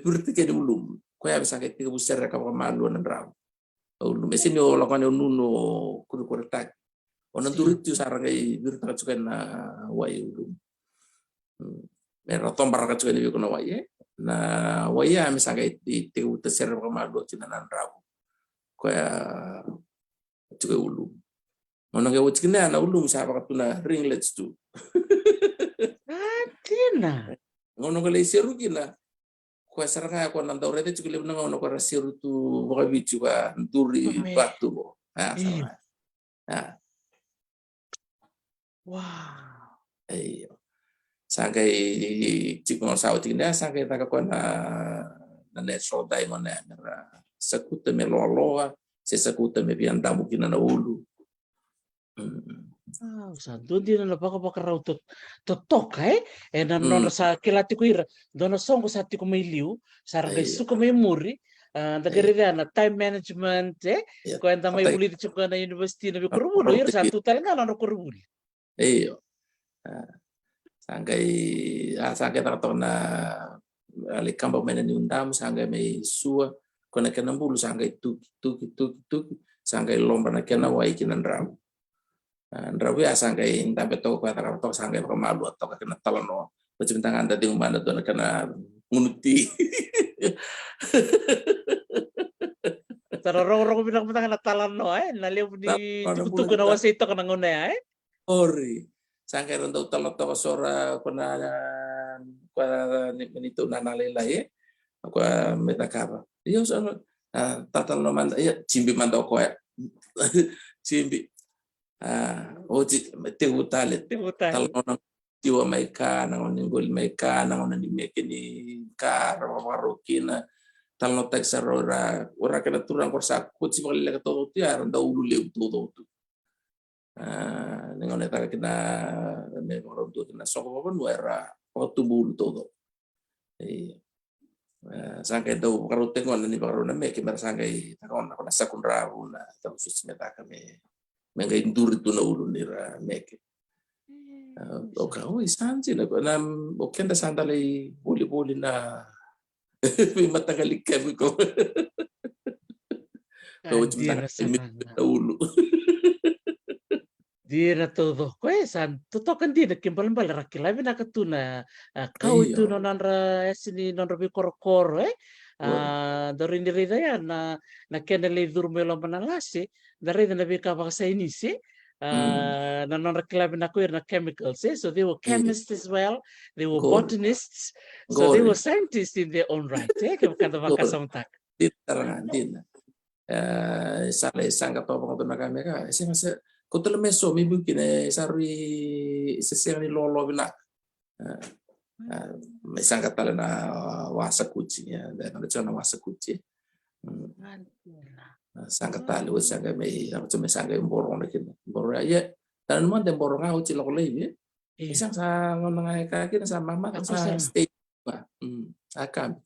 birta ke dulu ko ya sangay tiga busar ka malu na rabu ulum esini o lakone nuno kuru tak onan turitu sarangay birta juga na way ulum meron tombar ka juga ni ko na way na waya mi sangay tiga busar ka malu tinanan rabu ko ya juga ulum onan ga wuchkina na ulum sa pa katuna ringlets tu Antina. ngono ga leseru kina ko saranga ko nan dawrete juga lebna ngono ko rasiru tu baka bichu ka turi batu bo sama Wow. ayo sangkai cikon sauti nda sangkai taka ko na natural diamond na sakuta me loloa se sakuta me biandamu kina na ulu Santo di na baka raw totok na non sa kilati ko ira dono songo sa ti ko may liu sarangay suka may muri na time management ko anda may buli di chuka na university na bikurubulo ira sa tutal nga no kurubuli iyo sangkai takatok na alikamba may naniundam sangkai may suwa ko na kanambulu sangkai tuki sangkai lomba na kanaway kinandramu Ndrawi sangkai tapi to ko ta to sangkai ko malu to ka kena talano pacimtangan dadi umana to kana ngunuti tarorong bilang na talano na liu di tuku na wasito ka ngone ori sangkai rando talo to sora kuna menito nanalela ye kwa metakaba iyo so tatal no manda ya chimbi manda ko ya chimbi oji te utale Tibutal. talo tiwa mai kana ngol mai kana ngoni meke ni kara warokina talo teksa ora kana turang korsa kuci bakal le to tiar nda ulu le to nengon eta kina me orang tua kina soko pun era waktu bulu todo sangkai do karo tengon ni karo na me kimar sangkai takon na sakun rabu na tamu sus meta kame mengai ndur tu na ulu nira meke oka oi sanji na nam okenda sandalai boli na mi matangali kami ko Dira saranga. ulu Dira todo. Kuesan tutokan dina kimbal-bal rakilabi na katuna kau itu nonandra sini nonandra bikor-kor dari diri daya na kena le durmelo manalasi dari na bika baksa ini si nonandra kilabi na kuir na chemicals so they were chemists as well, they were botanists, so they were scientists in their own right kaya kata bakasontak dina sale sanga pa ko na kamera masa kotol meso mi bukine sari seseng ni lolo bina may sanga tala na wasa kuchi ya dan na chona wasa kuchi sanga tala wo sanga may ako may sanga borong na kin borong ya dan mo den borong ako chilo ko lebi isang sa mga kaki na sa mama sa state akam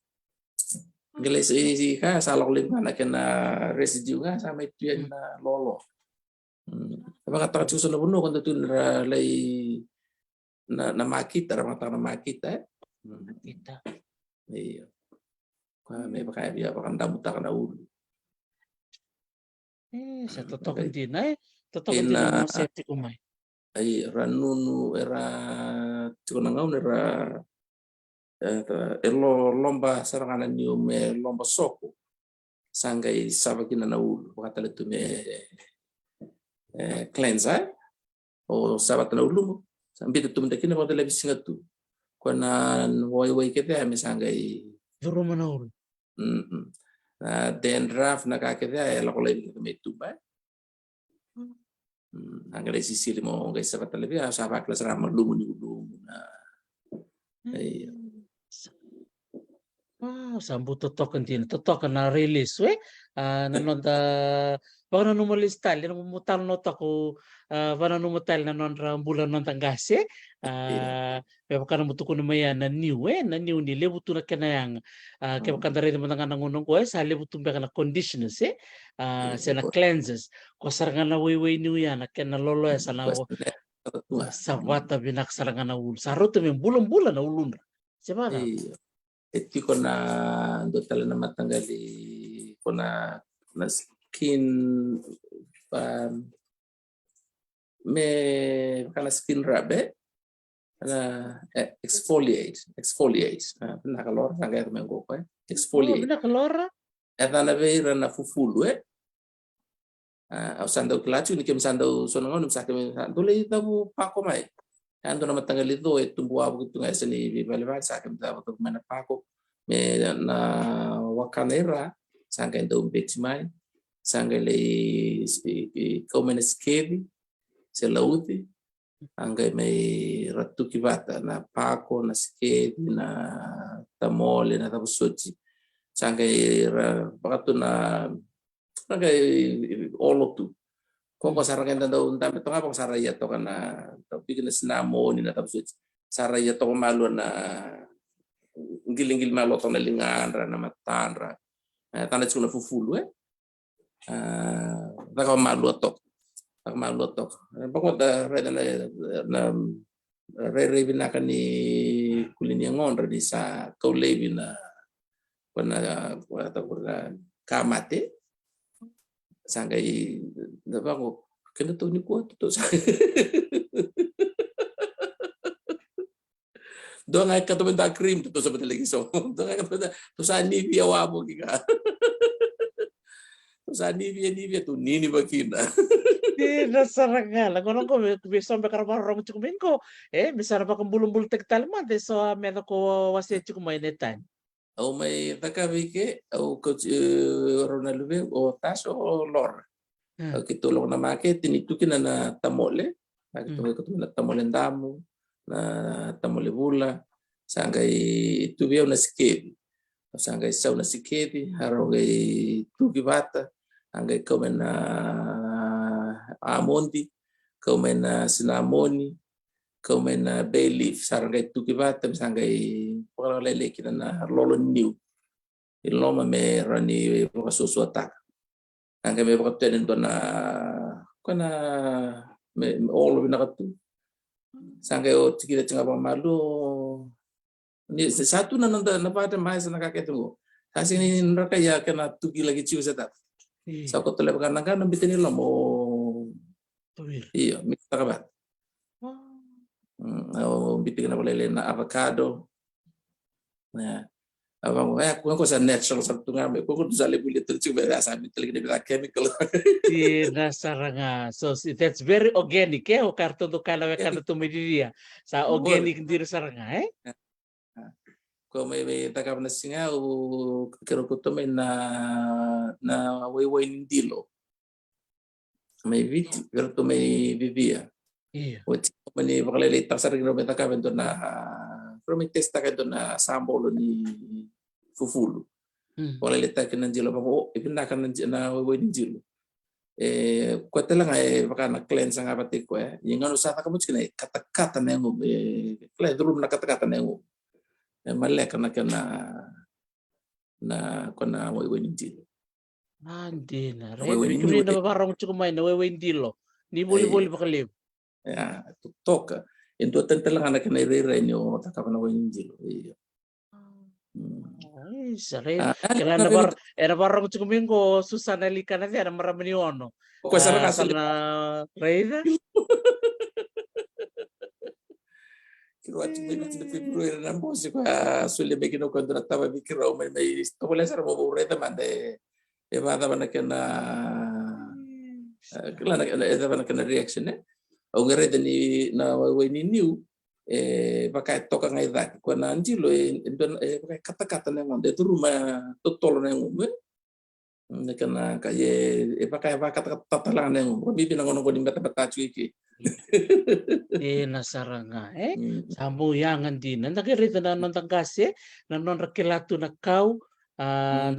Geles si ka sa lolim na kena residue ka sa may tuyan na lolo Mga takatsusun na buno kung dito na lay na makita, na makita. Makita. Iya. May baka biya baka ndamuta ka na ulo. Sa totoo din ay totoo din ang safety ko may. Ay ranunu era tiko na ngaon era elo lomba saranganan niyo me lomba soko. Sangay sabagina na ulo. Baka talaga me cleanser o sabat na ulum sambil tu mendaki na pada lebih singat tu kena wai kita misalnya Duru manul dan draft nak kita la kolai kita metu ba angale sisi limo guys sabat lebih sabat kelas ramah lumu ni ulum sambu totokan din totokan na release nanonda baka nanumalis tal yan mumutal not ako baka nanumutal na nonra bulan non tanggase baka namutuko na maya na new ni lebuto na kanayang kaya baka na rin naman nga nangunong ko sa lebuto baka na conditioners sa na cleanses ko sarangan na way new yan kaya na lolo sa na sa wata binak sarangan na ulo sa roto may bulan na ulun siya ba eti ko na do tala na matanggali ko na skin me kana skin rabe na exfoliate nakalor nagay ko mengo ko exfoliate nakalor eta na veira na fufulu usando klachu ni kemsando sonongon msake dole tabu pako mai ando na matanggali do tumbu abu gitu ngai seni bibaliba sake mtabu to mana pako me na wakanera sangka ndo mbexmai sangka le komen skevi se lauti angai mai ratu kibata na pako na skevi na tamole na tabu sochi sangka bakatu na olotu koko sarangan daw untam ito nga pang saraya to kana bikin na sinamo ni na tapos saraya to malo na giling-gil malo to na linganra na matanra tanat ko na fufulu baka malo to baka da reda na re binakan ni kulinyangon redi sa kaulebi na kuna kamate sangay diba ko kaya to ni ko to sa do nga ka to da cream to sa television do nga ka to sa ni biawa mo giga sa nivia tu nini bakina. Tina sarangala kono ko biso be karbarong chukuminko misara pa kambulong-bulong tektalma de so medo ko wasi chukumay netan. Au mai takavike au coach Ronaldo o taso o lor. Au kitulong na make tinitukin na tamole. Nakita ko na tamole ndamu na tamole bula sangai tubia na sikebi. Sangai sau na sikebi harogai tugi bata angai komen na amondi komen na sinamoni komen na bay leaf sarangai tugi bata sangai lele kita na lolo new iloma me rani poka susu atak angai me poka tenen na kana me all na katu sangai o tikira tinga malu ni satu na nanda na pada mais na kaketu kasi ni nraka ya kana tugi lagi ciu setat sa ko tole kan kan bitin lo mo iya mita kabat bitin na boleh na avocado nah abang aku sa natural sa tunga me ko sale bulit terus ba sa bitin lagi chemical Saranga. So that's very organic o karton to kala kana tumidia sa organic dir saranga ko may takap na singa o kero ko to na way ndilo may vit pero to may vivia o mani bakalele tasar gino may takap ito na pero may testa ka ito na sambolo ni fufulu bakalele tayo kinanjilo pa ko ipinakan na way ndilo ko lang baka na cleanse nga pati ko yung ano sa takamot kina katakata na yung cleanse room na katakata na yung maleka na kona wewe ndilo andina rebi na barong chukumay na wewe ndilo ni boli bakalib ya toka ento tantalang na kana ire nyo takapa na wewe ndilo ay sare kaya era barong chukumin ko susana lika na dia marami ni ono ko sa na reida Kiruachi may February na po si sulle begino contrattava bikiro may to wala sa mo ureta mande bada man kana kala na kana reaction o ngere ni na way ni new baka toka ngai dak ko na njilo baka kata-kata na ngonde turuma totolo na ngum kana kaye baka kata-kata lang na ngum bibi na ngono ko di bata-bata iki nasaranga sambuyangan din nagirita na non tangkase na non rakilatu na kau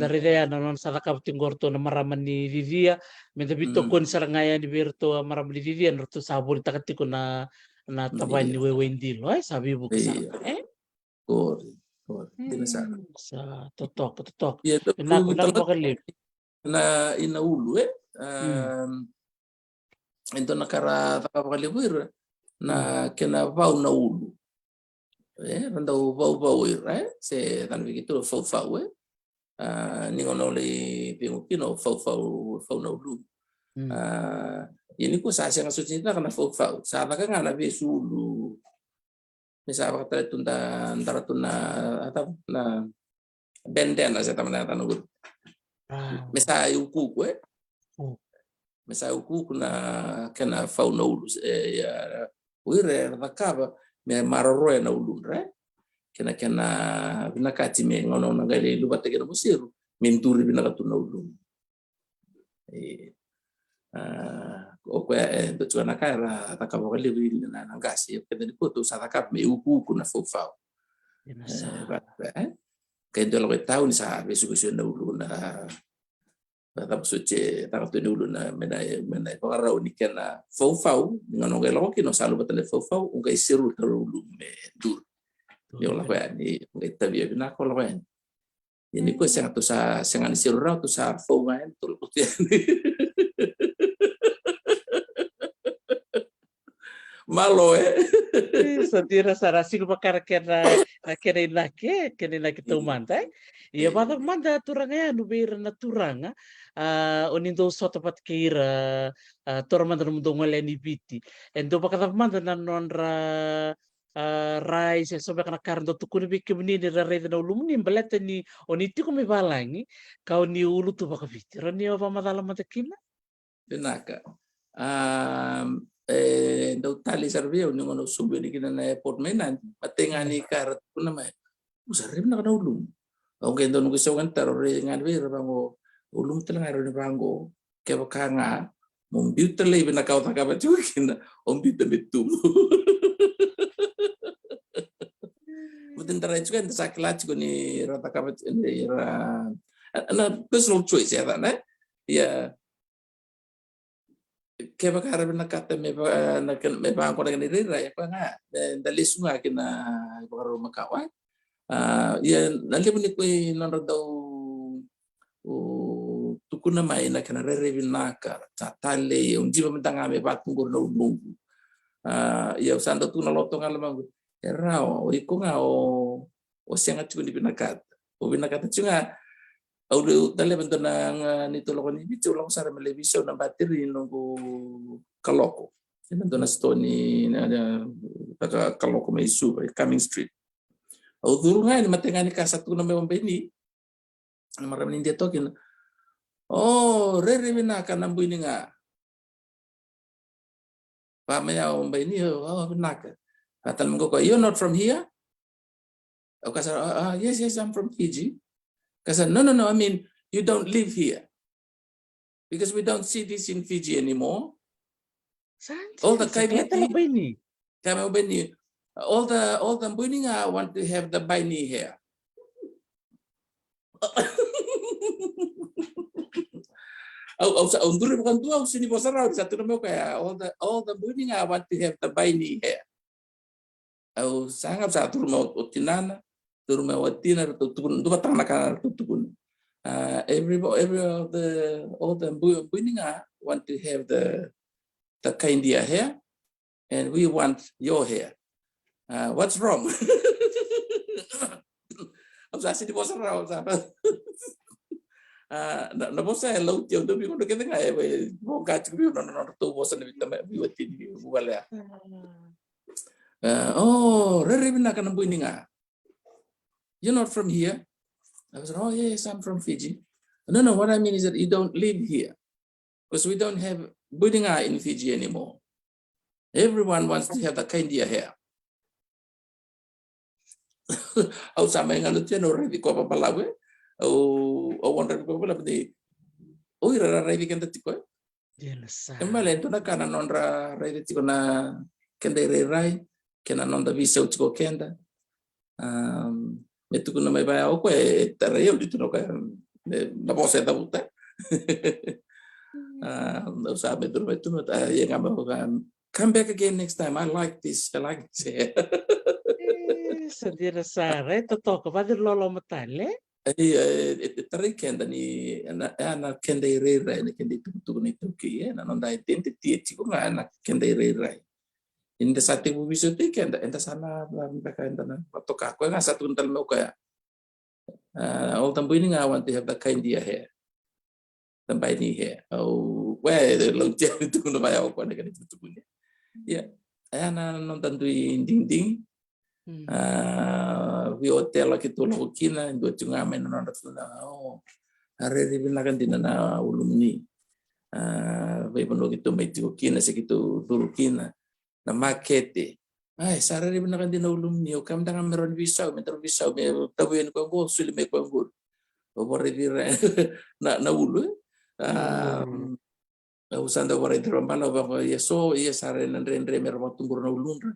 dari dia na non sarakap tinggorto na maraman ni Vivia medabito kon sarangaya ni Berto maraman ni Vivia norto sabur takati ko na taban ni Wewendilo sabi mo sa sa totok na inaulu ento nakara takapakalibuir na kena vau na ulu randa vau se tan begitu fau ningono le pingupino fau na ulu ini ko sa siya ngasucita kana fau sa ka nga na besulu misaba ka tunda ndaratun na atap na benden sa tamana tanugud misa yuku ko mesa uku na kena fauna ulu ya wire rakaba me maroro na ulu kena binakati me ngono na gale lubate kena musiru menturi binakatu na ulu ko ndo tswana kara takaba kale wile na ngasi kena dikoto sa takap me uku na fofao kendo lo tau ni sa besu na ulu na tapos takap dulu na menay parao ni kena fau ngano gelo kino salu batale fau ungai siru terulu me dur yo la ni ungai tabi na ko la ini ko sa to sa sengan siru ra to sa fau ngain to malo Satira sarasi ko makara kena inake tumanta iya bata manda turanga nubira na turanga onindo soto pat kira tormanda mundongo le ni biti endo bakata manda na nonra raha izay somby akanakarin-dao tokony mikimniny raredina olomony mbaletany onitiako mivalangy ka ny olo tobaka vitirany eo avamadala mantakina Benaka. Ndao tali sarveo ni ngono sumbe ni kina na airport mainan matengani karat kuna mai usarib na kana ulum ang kendo nung isaw kan tarore ngan we rabango ulum telang aro ni bango kaya kanga mombiut tele binakaw takaba chukin ombiut betum mutin tarai chukan saklat ni rata kabat ni ra na personal choice ya na ya kaya bakara binakata me bangko dengan diri raya pa nga dalis nga kina bakaro makawan ya nanti pun ko nanro daw tukuna mai na kana rere binaka tatale unji pamtanga me batungur na ulungu ya usando tu na loto ngalamang erao iko nga o sianga chuni binakata o binakata chunga Audu dale bentuk nang nito loko ni bicu long sara melebisau na bateri nunggu kaloko. Bentuk na stoni na taka kaloko mai su coming street. Au duru ngai matengani ka satu na memang beni. Maram ni dia tokin. Oh, rere bina ka nambu ini nga. Pa maya beni oh binaka. Katan mengko you're not from here? Aku kata yes I'm from Fiji. Because no, I mean, you don't live here. Because we don't see this in Fiji anymore. All the all the Buning want to have the Baini here. Bukan tua sini bosara satu nama kayak all the Buning want to have the Baini here. Sangat satu rumah utinana. Turma watina tukun batang nakana tukun every all the buininga want to have the kindia hair and we want your hair what's wrong obsasi di bosan raw sahabat na bosa laut yang tu bikin kita nggak mau gaji bikin nonton tu bosan di tempat biwatin bukan ya oh rere bina kana buininga. You're not from here. I was like, oh yes, I'm from Fiji. No, what I mean is that you don't live here. Because we don't have Budinga in Fiji anymore. Everyone wants to have the kindia hair. Au sama yang alut yan already ko pa palawe. Au wonder ko pala di. Oh, ira ready kan tiko. Kembali itu na kana nondra ready tiko na kenda rai kena nonda visa utiko kenda. Metu kuna mai bai au koe tareo di tuno ka na bosa ta buta usah betul ya ngamba kan come back again next time I like this Sendiri sare toto ko vadir lolo matale tarik kenda ni ana kenda ire ni kenda tu ni tuki na nonda identity chiko nga ana kenda ire Inda sati bubiso ti kenda enda sana mereka enda na patoka ko nga satu kental mo kaya all tambo ini nga want to have the kind dia hair tambay ni hair oh we lo dia itu no bayaw ko na ganito tukunya ya ana non tanto ding we hotel kita lo kina do tunga men non na oh are binakan din na ulumni we pano gitu may kina segitu dulu kina na makete ay sarari binakan din na ulumni o kam tangan meron visa me tabuin ko go suli me ko go o dire na ulo usando wara dire mbala ba yeso yesare nan rendre mer matumbur na ulun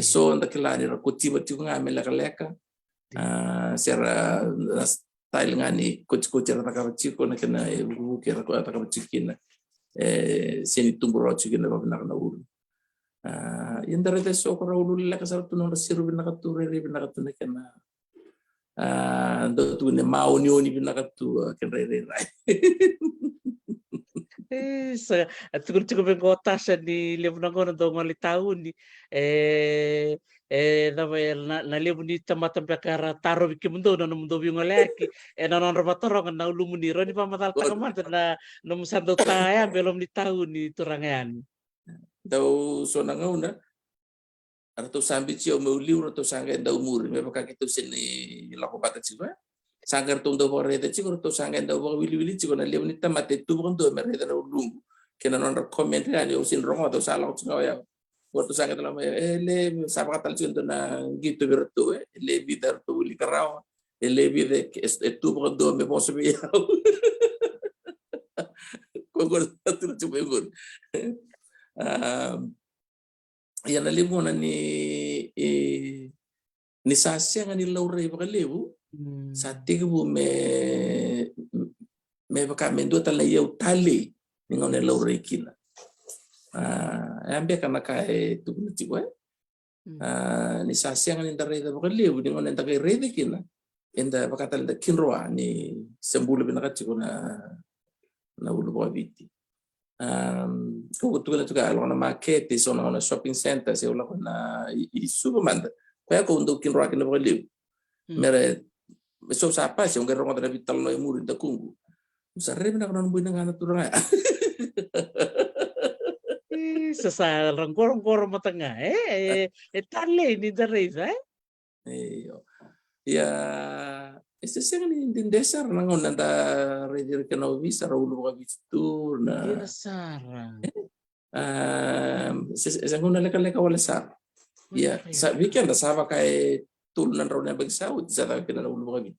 so ndakilani ra kutiba tiunga me leka sera style ngani coach ra takabachiko na kana buke ra ko takabachikina seni tumburo chikina ba na ulo yung darete so ko raw lula ka sa tunong rasiru binakatu rere binakatu na kana do tu ne mauni oni binakatu kan rere rai sa at siguro bengota siya ni Leonardo do ngali tahun ni na lebu ni tamatampa kara taro bikimundo na mundo yung leki na non robatorong na ulumuniro ni pamatal takaman na musando taya belum ni tahun ni turangan daw so nangauna Rato sambi cio meu liu rato sanga enda umur me baka kitu sini lako bata ciba sanga rato ndo bore de cigo rato sanga enda bore wili cigo na lew ni tamate tu bon do mere da lungu kena non comment ani usin rongo to sala cigo ya waktu sanga dalam le sabaka tal cindo na gitu berto le bidar to wili karao le bide tu bon do me boso bi ya ko ko tu cibo ngur ya na limu na ni sasya ni laure baka lewu sa tigbu me baka mendo tala yau tali ni ngone laure kina ambe kana kai tu ni tiwa ni sasya ni ndare baka lewu ni ngone ndare rede kina enda baka tal da kinroa ni sembulu binaka cikuna na ulu baka biti kung tugal jugaalo na market so na shopping center se ulah na supermarket kaya kung do kinro akin na liw mere so sapa se ungar rongo na vital no imuri da kungu usarre na kanon buin nga naturang Sasa rangkor matanga tale ni dareza ya ese sen din desar nangon nanda redir kana visa ra ulu ka bitur na Sara sa nguna leka wala sar ya sa weekend sa kay tulunan raw na bagsaw sa ta kana ulu ka bit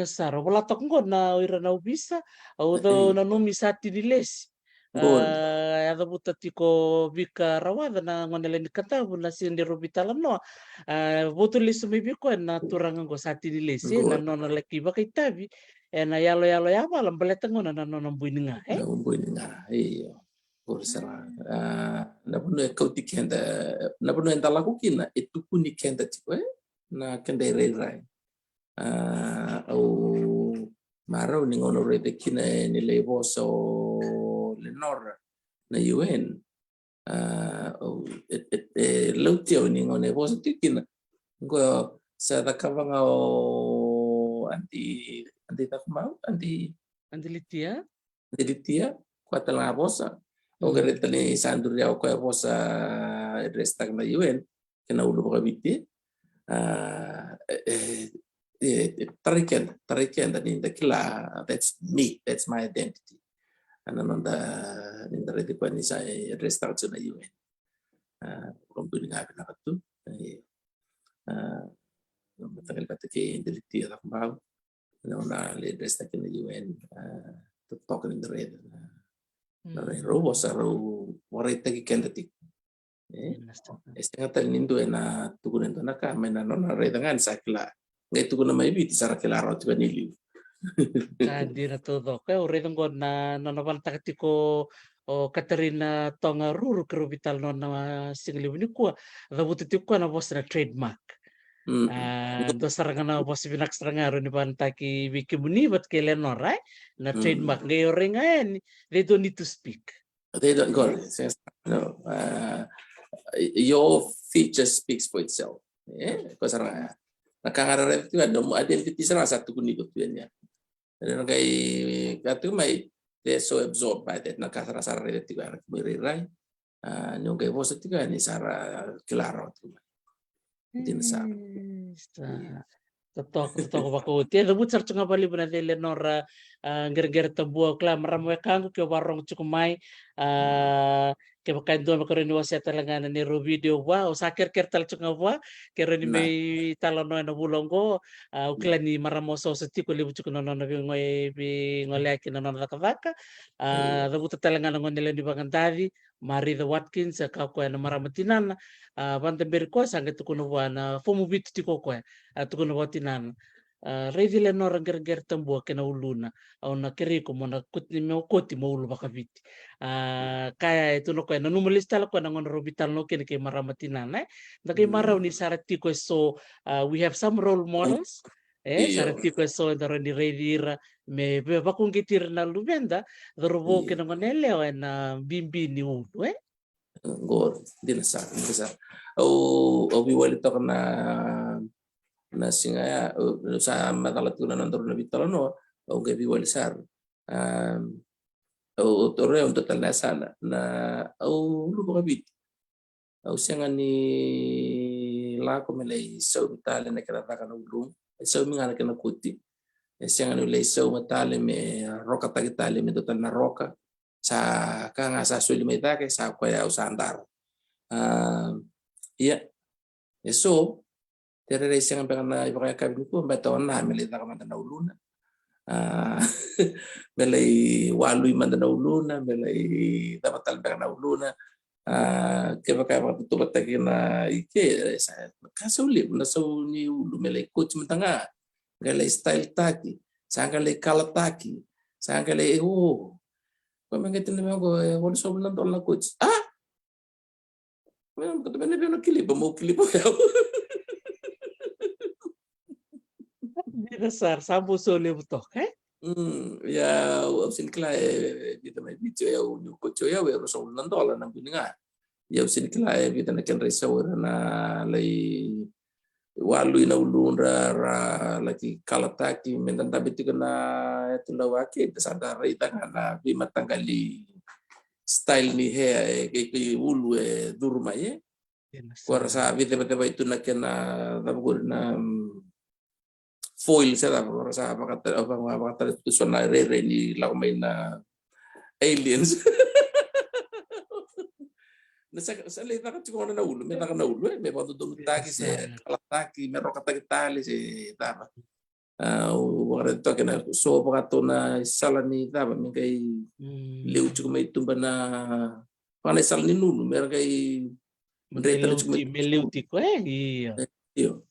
Sara wala tok na ira na ubisa au do na numi sati niles Gol. Ada buta tiko vika rawada na ngonele ni kata na sindi robitala no botuli sumibi ko na turanga go sati niles na nona leki ba kay tabi na yalo ya wala baleta ngona na nona buininga na buininga iyo por sara na puno kau tikenda na puno entala ko kina itu kuni kenda tipo na kenda rai au maro ni ngono rete kina ni leboso lenor na UN lautio ni ngone boso tikina ngo sa takavanga anti takmau anti litia kuata la bosa o gareta ni sandur ya ko bosa restag na UN kena ulu bakabiti tariken tadi kila that's me, that's my identity ananda ninda redi pa ni sa restart na UN kumpunin nga na katu matagal pa take indiliti at akbaw na restart na UN tutok in the red na robo sa ro waray tagi kendatik nga nindo na tugunan to na kami na na redangan sa kila ngay tugunan may biti sa kila ro tiba niliw Kadi na todo kaya uredong ko na nabaltakati ko o Katarina tonga ruru kerubital no na singli ni ko da bututi ko na bos na trademark do sarangan na bos binak sarangaro ni pantaki wiki muni bat kelen no right na trademark ngayon ring ngayon they don't need to speak they don't go no your feature speaks for itself ko sarang nakakararet ko ada identity sarang satu kuniko tuyan yan dan kay katu may they're so absorbed by that nakasara related ko anak miriray yung kay boss tiga ni Sara klaro tu din sa Totoo bako ti da butsar tsunga bali buna de lenora ger tabu kla maramwe kangu ke warong cukumai ke bakan do makaro ni wasa talanga ni ro video wa o sakir tal tsunga wa kero ni me talono na bulongo ukla ni maramoso seti ko libu cukuna no ngoy bi ngole akin no na kavaka da buta talanga no ngone ni bangantadi Mari the Watkins ka ko na maramatinan banta berko sangat tukuno na fomu bit tiko ko tukuno watinan ready le no ranger tambo kena uluna au na keri ko mona kutni me koti mo ulu bakaviti kaya itu no ko na numalista la ko na ngon robital no kene ke maramatinan na kay maraw ni sarati ko so we have some role models sarati ko so daro ni redira me bakung kitir na lubenda dorobo kena ngonele na bimbi ni ulu gor dinasa o biwalito na singa sa matalat ko na nandor na bitalo no o gabi walisar o torre on total na sana na o lubo kabit usianga ni lako melay sau mitali na kinataka na ulung sau mingana kina kuti usianga ni lay sau matali me roka tagitali me total na roka sa kanga sa suli may take sa kwaya usandar iya so tere usianga pekana ibakaya kabin ko betawan na melay taka manda na uluna melay walui manda na uluna melay dapatal pekana uluna kaya tutubat lagi na ike kasa uli na sa ni ulu melay coach matanga galay style taki sangalay kalataki sangalay pamengitin na ko wala sa ulan doon na coach well katabi na biyo na kilipa mo kilipa yaw Di dasar sambo sole butok ya usin kila kita may video ya unyu coach ya we sa ulan doon na bininga ya usin kila kita na kan resa na lay walu ina ulundra ra lagi kalataki mentanda bitu na itu lawaki sadar ita kana bi matanggali style ni he ke ulu durma ye kuara sa bite itu na kena tabu na foil sa kuara sa apa kata itu sona re ni lau main na aliens sa lei taka tiko na ulu me taka na ulu me patu dum taki se kalataki me roka taki tali se tapa wala to kena so pagato na sala ni tapa me kai leu tiko me tumba na pana sala ni nulu me kai mendreta tiko me meleuti ko iya iyo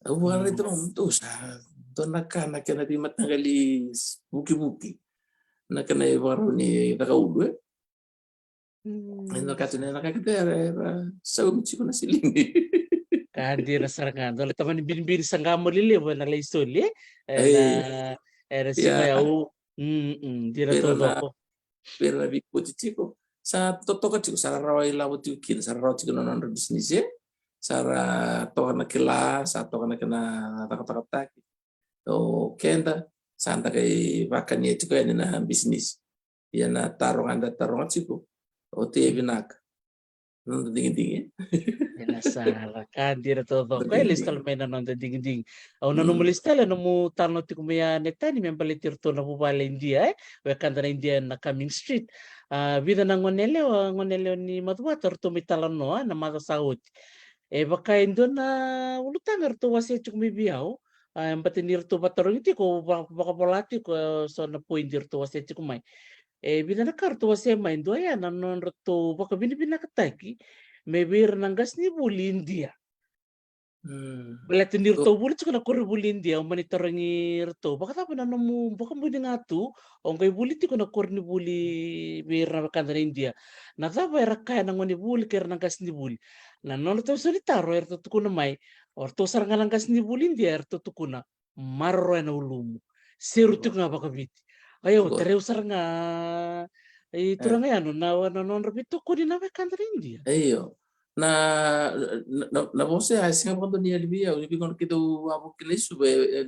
wala ito mo sa to nakana kena di matangali buki nakana ibaro ni taka ulu nel caso nella era sau mchiko na silini kadir sarangan dole taman bin sangamo lile na la istoli na era sima ya yau dira pero todo ko na biko chico sa totoka chico sara rawai lawo tico kin sara rawai chico non bisnis ye sara toka na kila sa toka na kana takataki o kenda santa kai vakani chico ya na bisnis ya na tarongan chico o te binaka non dingin Nasara kan dira todo ko listal may nanon ding au nanu mulistala no mu tarno ti kumya netani men palitir to na bubala India we kanda na India na coming street vida na ngonele ni madwatar to mitalan no na mata saut baka indo na ulutangar to wase chukmi biao ang patinir to batarong iti ko baka polati ko so na pointir to wase chukumay vida na kartu wase main do ya nanon to baka binibinakataki maybe rangas ni buli India Balatin nirto buli tsaka na kore buli India monitor ni rto baka tapo na namu baka buli nga tu o kay buli ti ko na kore ni buli mayroon na kanda na India na tapo ay rakaya na ngoni buli kaya rangas ni buli na nono to solitaro erto tukuna may or to saranga rangas ni buli India erto tukuna marro na ulumu seru tu nga baka biti ayo tereu saranga turang ano na non rabito ko din na kanda na India iyo na você assim quando ni alivia o bigon que do abo que lesu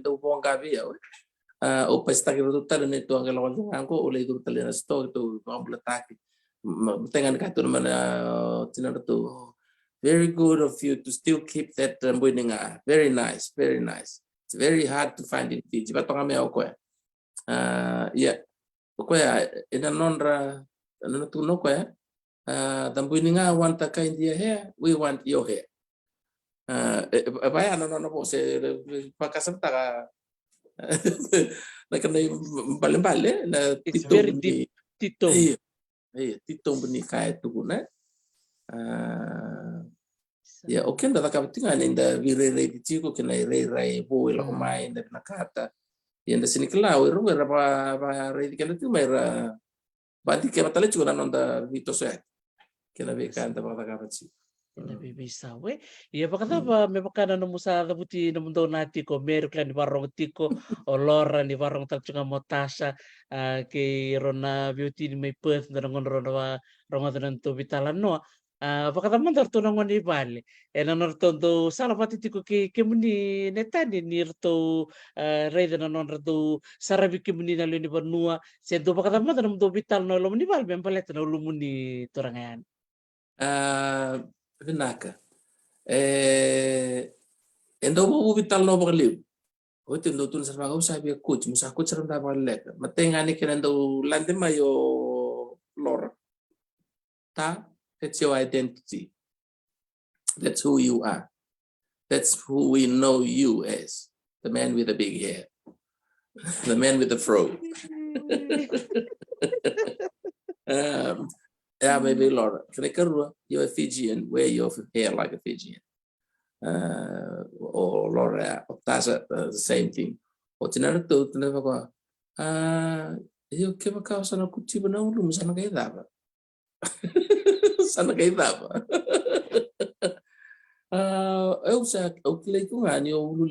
do bom gavia o pesta que do tal ne to angelo ko o le do tal na sto to completaki tengan ka to mana tinar to very good of you to still keep that winning very nice it's very hard to find in Fiji but ngame ko ya ko ya ina nonra no to no ko ya tambuininga want ka India hair we want your hair baya no se pakasam taka na kanay bale na it's very deep tito tito buni kaya tukuna ya okay nda kapitinga ninda virere chico kina rai boy la kumai nda nakata yenda sinikla we ra ba re kana tu mera bati ke matale chuna nonda vito se kina be kanta ba kapachi Nabibisa we iya baka ba may baka na musa buti na mundo nati ko meron ka ni barong tiko o lora ni barong talchunga motasha kay rona beauty ni may Perth na ngon rona ronga na to bitalan no baka man darto na ngon ibali na norto do sala pati tiko ke muni netani nirto reda na non rato sarabi ke muni na luni banua se do baka man na mundo bital no lo muni bal ben palet na lumuni torangan vinaka. Endo mo vital no bakaliw. O tendo tun sa mga usabi coach, musa coach ram da balek. Matengani kinendo lande mayo Laura. Ta, that's your identity. That's who you are. That's who we know you as. The man with the big hair. The man with the fro. Yeah, maybe Laura. You're a Fijian. Wear your hair like a Fijian. Or Laura, that's the same thing. What's another thought? Never go. You keep a cow sana kutiba na ulu sana kay daba. Sana kay daba. Eu sa o klei ko nga ni o ulu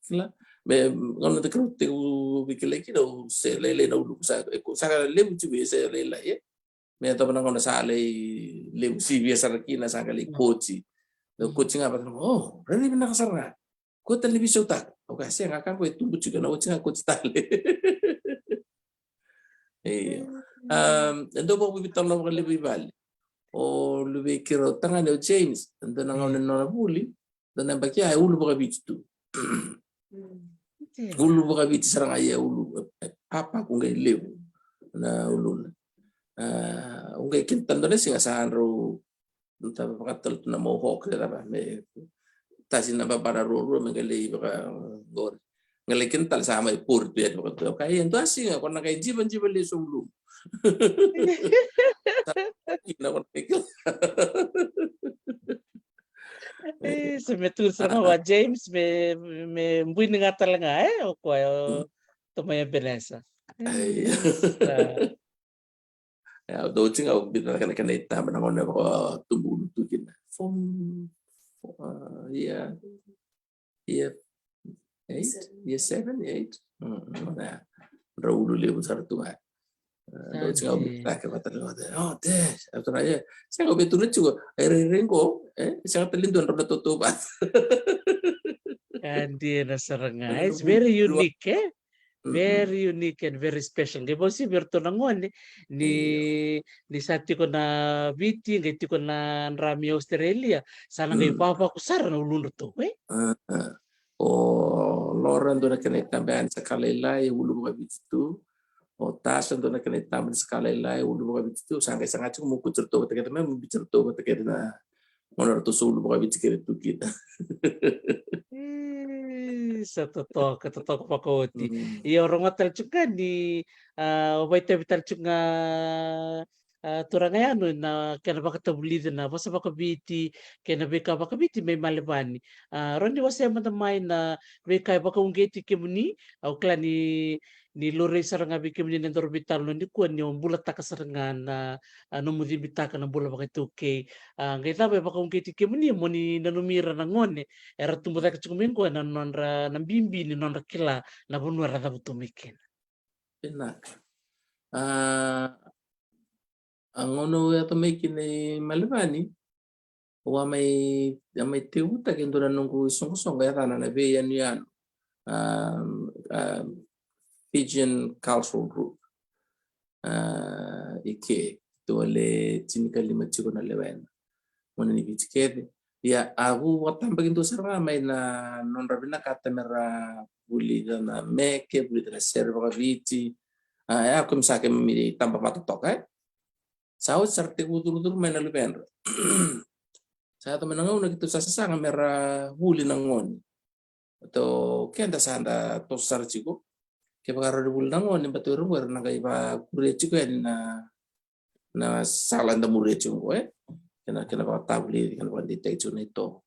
kila me ngona de kro te u bikile ki do se le na ulu sa ko sa le mu tibe se le la ye me to na ngona sa le si bi sa ki na sa kali coach do coach nga ba oh really na kasara ko television ta o kasi nga kan ko tumbu juga na coach nga coach tale ando mo bibitar na mga libi bali o libi kiro tanga ni James ando na ngona na buli do na baki ay ulu ba bitu ulu ba bitu sarang ay ulu apa kung ngay lew na ulu ungay kintan do na singa sa ro nta pakatal na mohawk na ba me tasin na ba para ro magali baka gor ngalay kintal sa may purto yan baka kaya ento asinga kon na kay jiban le sulu na kon pikil Se me tu sama James me mbui nga talaga o ko tomaya beleza. Ya do tinga bita kana kana ita na ngona ko tumulu tukin from yeah 7 8 na rawulu le busar tu ha do tinga bita ka batalo oh de ato na ye sa ko betu lechu rengo sa talindon ro to ba Kandi na saranga. It's very unique very unique and very special. Kaya si Berto nangon ni sati ko na biti, ngiti ko na rami Australia. Sana kayo papa ko sara na ulunod to. O Lauren do na kanita ban sa kalalay ulu mga bitu. O Tasha do na kanita ban sa kalalay ulu mga bitu. Sangkay sa ngayon mo kutsarto ba't kaya may biturto ba't kaya na monar to sa ulu mga bitu kaya to kita. Sa totoo ko pakoti. Iyo orang hotel juga di waita vital juga turangayano na kena bakatabulid na basta bakabiti kena beka bakabiti may malibani. Rondi wasa matamay na beka bakaunggeti kemuni au kla ni lore saranga bikemuni na dorbital no ni kuan ni bulat takasarangan na no mudi bitaka na bula bakatuke. Ngai tabe bakaunggeti kemuni mo ni nanumira na ngone era tumbuta kachukumin ko na nonra nambimbi ni nonra kila na bunwara da butumikin. Enak. Ang ono ya to making ni malibani wa may tiuta kendo na nunggu song ya tanah na be yan Fijian Cultural Group ike to le tinika lima chiko na lewen mona ni bitikede ya aku watam bagin to saranga may na non rabina katamera buli na meke buli na serva viti ya kum sa ke mi tamba patotok saud sarte kudur may na lewen sa to manangaw na kito sa sasanga mera huli ng ngon to kenda sanda to sarchiko kaya pagkaro buli ng ngon ni baturo wer na kay ba kurechiko na salan da murecho kena ba tabli kena ba detector nito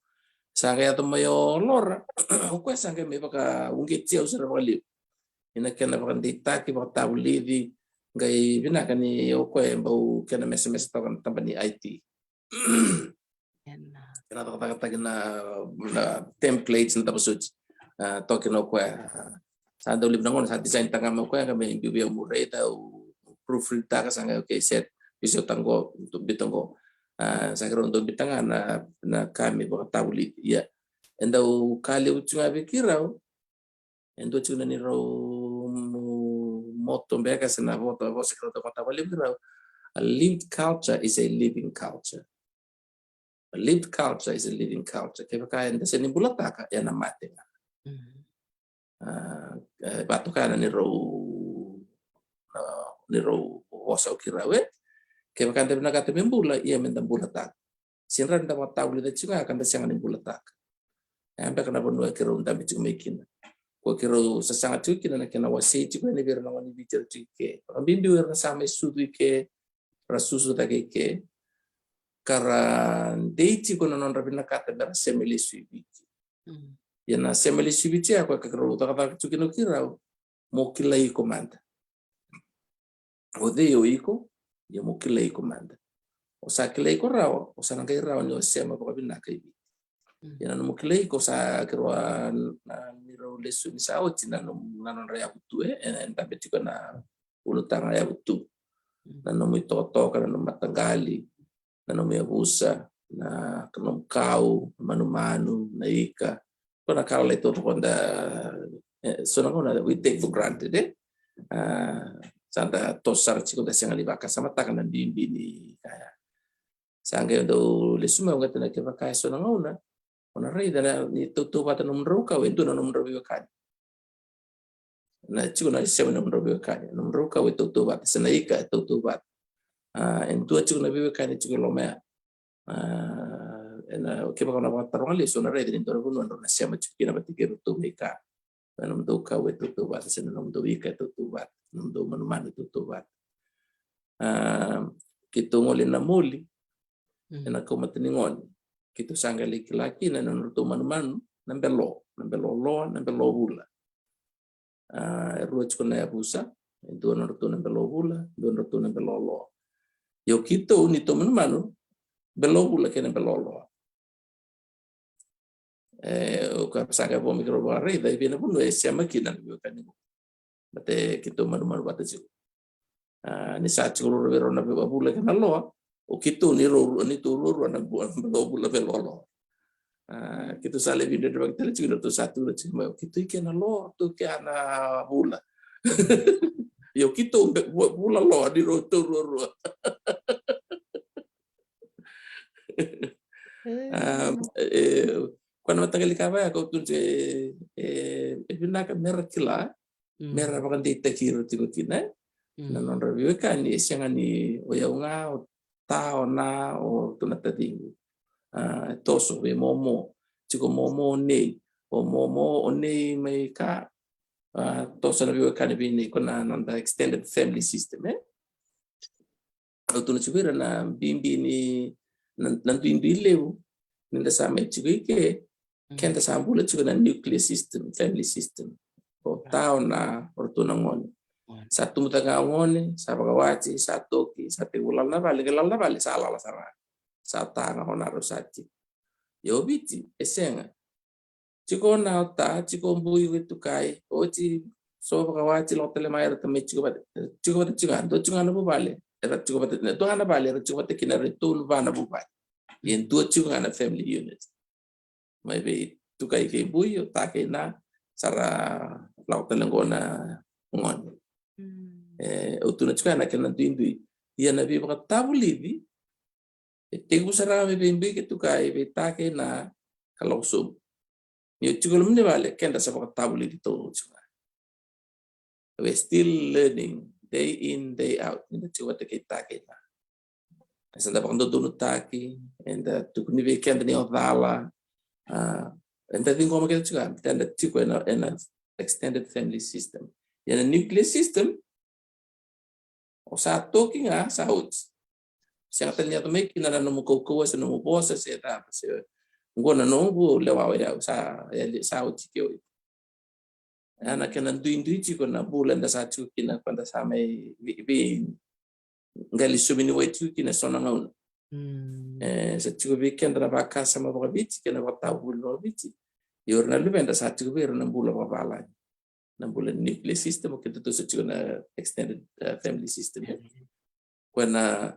sa kaya to mayo lor o ko sa kaya may baka ungit siya sa bali ina kena ba dita ki ba tabli di gay binaka ni o ko ba kena SMS to kan tambani IT kena kata na templates na tapos token o ko sa daw libna ko sa design tanga mo ko kami bibiya mo rate o proofread ta ka sa okay set piso tanggo bitango sa karon do bitanga na kami ba tawli ya endo kali uchunga bikiraw endo chuna ni raw motto beka sa na voto sa karon do tawli bikiraw a lived culture is a living culture A lived culture is a living culture. Ke ka enda se ni bulataka ya na mate. Batu kana ni ro osa ukirawe. Ke ka enda na kata membula ia menda bulataka. Sinra nda matau le tsinga kan da sanga ni bulataka. Amba kana bonua ke ro nda bitu mekina. Ko ke ro sa sanga tu kina na kana wasi tu ni ver na wani bitu tu ke. Ambimbi wer na sama sudu ke rasusu ta ke kara deiti kono non rabina kata ber semeli suibiti. Yana semeli suibiti ako kakro utakata tukino kirao mo kila iko manda. Ode yo iko ya mo kila iko manda. O sa kila iko rao o sa nangai rao ni o sema ko rabina kai. Yana mo kila iko sa kirwa na miro lesu ni sa oti na non rea butu enda betiko na ulutanga ya butu. Na no mitoto kana no matangali. Na nome abusa na kanong kau manu na ika kona kala ito konda so na kona we take for granted sanda tosar chiko da sanga libaka sama takana bimbi ni kaya sanga do lesuma ngata na keva kaya so na ngona ona rei da ni to bata numro ka wento na numro ka na chiko na sema numro ka numro ka we to bata sana ika to bata en tua chiko na vive kani chiko lomea en ke ba na patrón le sona red en toro no na sema chiko na batikero to meka no ndo ka we to ba sena no ndo ika to ba no ndo manu to ba kito ngole na moli en ko matini ngol kito sanga laki na no to manu na belo bula ro chiko na abusa en tua no to na belo bula do no to na belo lo yo kito ni to manu belo bula kene belo lo o ka sanga bo micro barre dai viene buno e siamo kina yo kani bate kito manu bate ci ni sa ci ro vero na bula kene lo o kito ni ro ni to ro na belo bula belo lo kito sale video de bakte ci to satu ci ma kito ikena lo to ke ana bula yo kito bula lo di ro to ro quando matagali kava ko tunje binaka merakila mera bakandi takiro tikutina na non review kan ni sangani oyaunga o tao na o tunatadingu toso be momo tiko momo nei o momo nei mai ka toso na review kan bini kona nanda extended family system o tunachibira na bimbi ni nantu indileu nenda sama chiko ike kenda sambula chiko na nuclear system family system o tao na ortuna ngoni satu mutanga ngoni sabagawati satoki sate ulal na vale sala la sara satanga hona rosati yobiti esenga chiko na ta chiko mbuyi wetu kai oti so bagawati lotele mayar tame chiko ando chiko na bale era chiko bate to hana bale era chiko bate kina retul bana bubale yen tua chiko na family unit maybe tu kai ke buyo ta ke na sara lotele ngona ngon o tu na chiko na kana ndui ya na bi ba tabulidi te gusara me bimbi ke tu kai be ta ke na kalau sub ni chiko lumne vale kenda sa ba tabulidi to chiko we still learning day in day out ni chiko te ke ta ke na esa da pando tunu taki enda tukuni weekend ni odala enda dingo mo ke chiko enda chiko na extended family system ya nuclear system o sa talking sa hots siya tanya to make na no mo ko sa no mo bosa sa ta se ngona no go lewa ya sa hots ke ana kana ndu chiko na bula nda sa chuki na kwanda sa mai bi ngali subini wetu kina sona ngauna sa chiko weekend na baka sama ba biti kana wata bulo biti yorna lubenda sa chiko ber na bula ba bala na bula nuclear system ke to sa chiko na extended family system kwana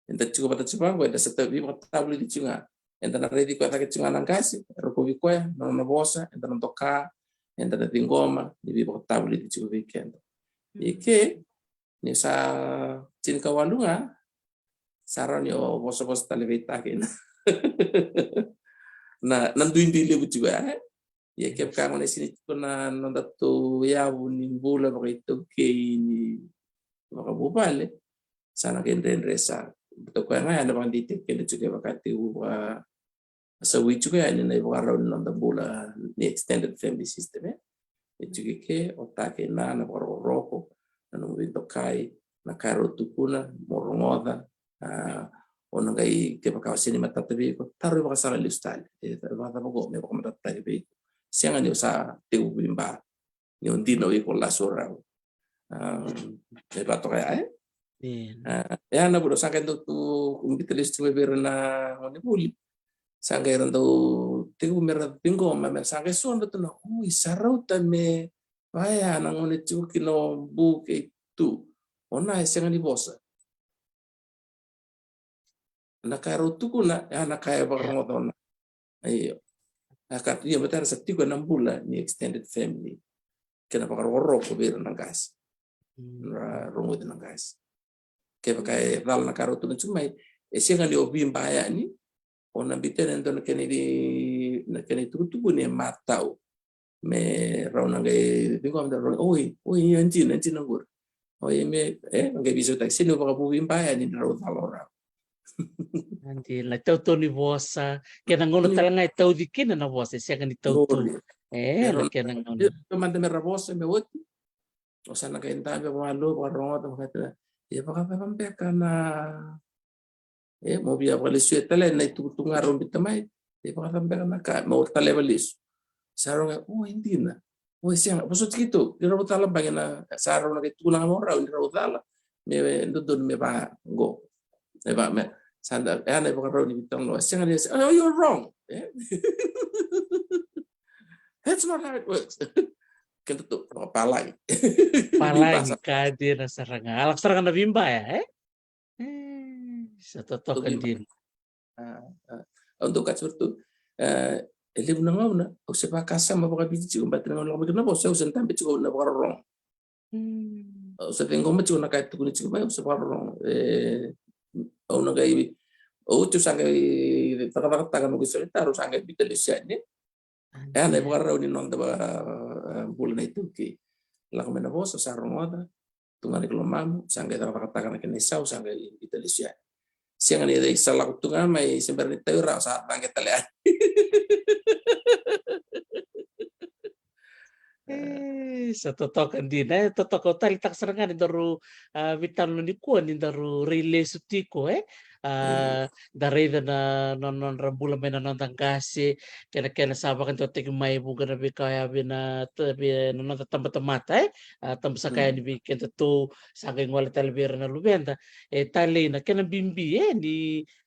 enda chiko bata chipa kwenda sa tabi wata bulo di chinga enda na ready kwa taka chinga nangasi roko vikwa na bosa enda na toka enda na ngoma ni bi wata bulo di chiko weekend ike ni sa cinka walunga saron yo bos-bos talibita kin Na nanduindi lebu juga ya kep kango na sini na nandato yabu ni bula baka ito ni baka bupale sana kendre sa to ko nga na bang dite kende juga baka tiu sa wi juga ni na baka raw nanda bula ni extended family system juga ke otake na baka roko na no vito kai na karo tukuna morongoda ono ngai ke baka sini matatabi ko taru baka sala listali baka bago me baka matatabi sianga ni usa teu bimba ni ondino iko la sora e bato kaya ya na budo sangka itu umbita listu berna oni buli sangka rando teu merda pingo ma sangka sondo tu no isarau tame vaya na oni chuki no buke tu ona sianga ni bosa na karo tu kuna na kaya barongodona ayo akat iya betar sa 3 bulan ni extended family kena pakar worok ko bir nang gas rungo nang gas ke pakai dal na karo tu cuma sianga ni obi mbaya ni ona biten don kene di na kene tu ni matau me rauna ngai bingo am ron oi anjin ngur oi me ngai biso tak sino baka bubi mbaya ni raw talora Nanti la tau ni vosa kena ngono talanga tau dikina na vosa siaga ni tau tu la kena ngono manda me rabosa me wot o sana ka intabe ko malo ko rongo to kata ya baka pampe kana mo bia wala suetale na tutunga ron bitamay ya baka pampe kana ka mo tale walis sarong hindi na siang pusot gitu di raw tala bangena sarong na tulang mo raw ni raw tala me ndodon me ba go ba me sanda ana baka raw ni bitang no siang dia oh you're wrong that's not how it works kan tuh palai kadi na saranga na bimba ya sa totokan din untuk katsur tu elib na ngauna o se pa kasa mabaka biti ko bat na ngauna na bo sa usan tambe ko na baka wrong o sa tengo mo na kahit ko ni ko ba sa baka wrong o na gai o tu sanga taka mo gusto taro sanga bitalisyan ni na baka raw ni nong da bulan itu ki la kome na bo sa rongoda tungan ko mamu sanga taka na kenisau sanga bitalisyan siang ni dai salak tungan mai sebenarnya tahu rasa bangke talian sa totokan din totoko tali tak serangan ni daru vital ni ko ni daru release tiko dareda na non rambula mena non tangkasi kena sabakan to tek mai bukan na bikaya bina tabi non tambat mata tambsa kaya ni bikin to sagay ngwala talbira na lubenda tali na kena bimbi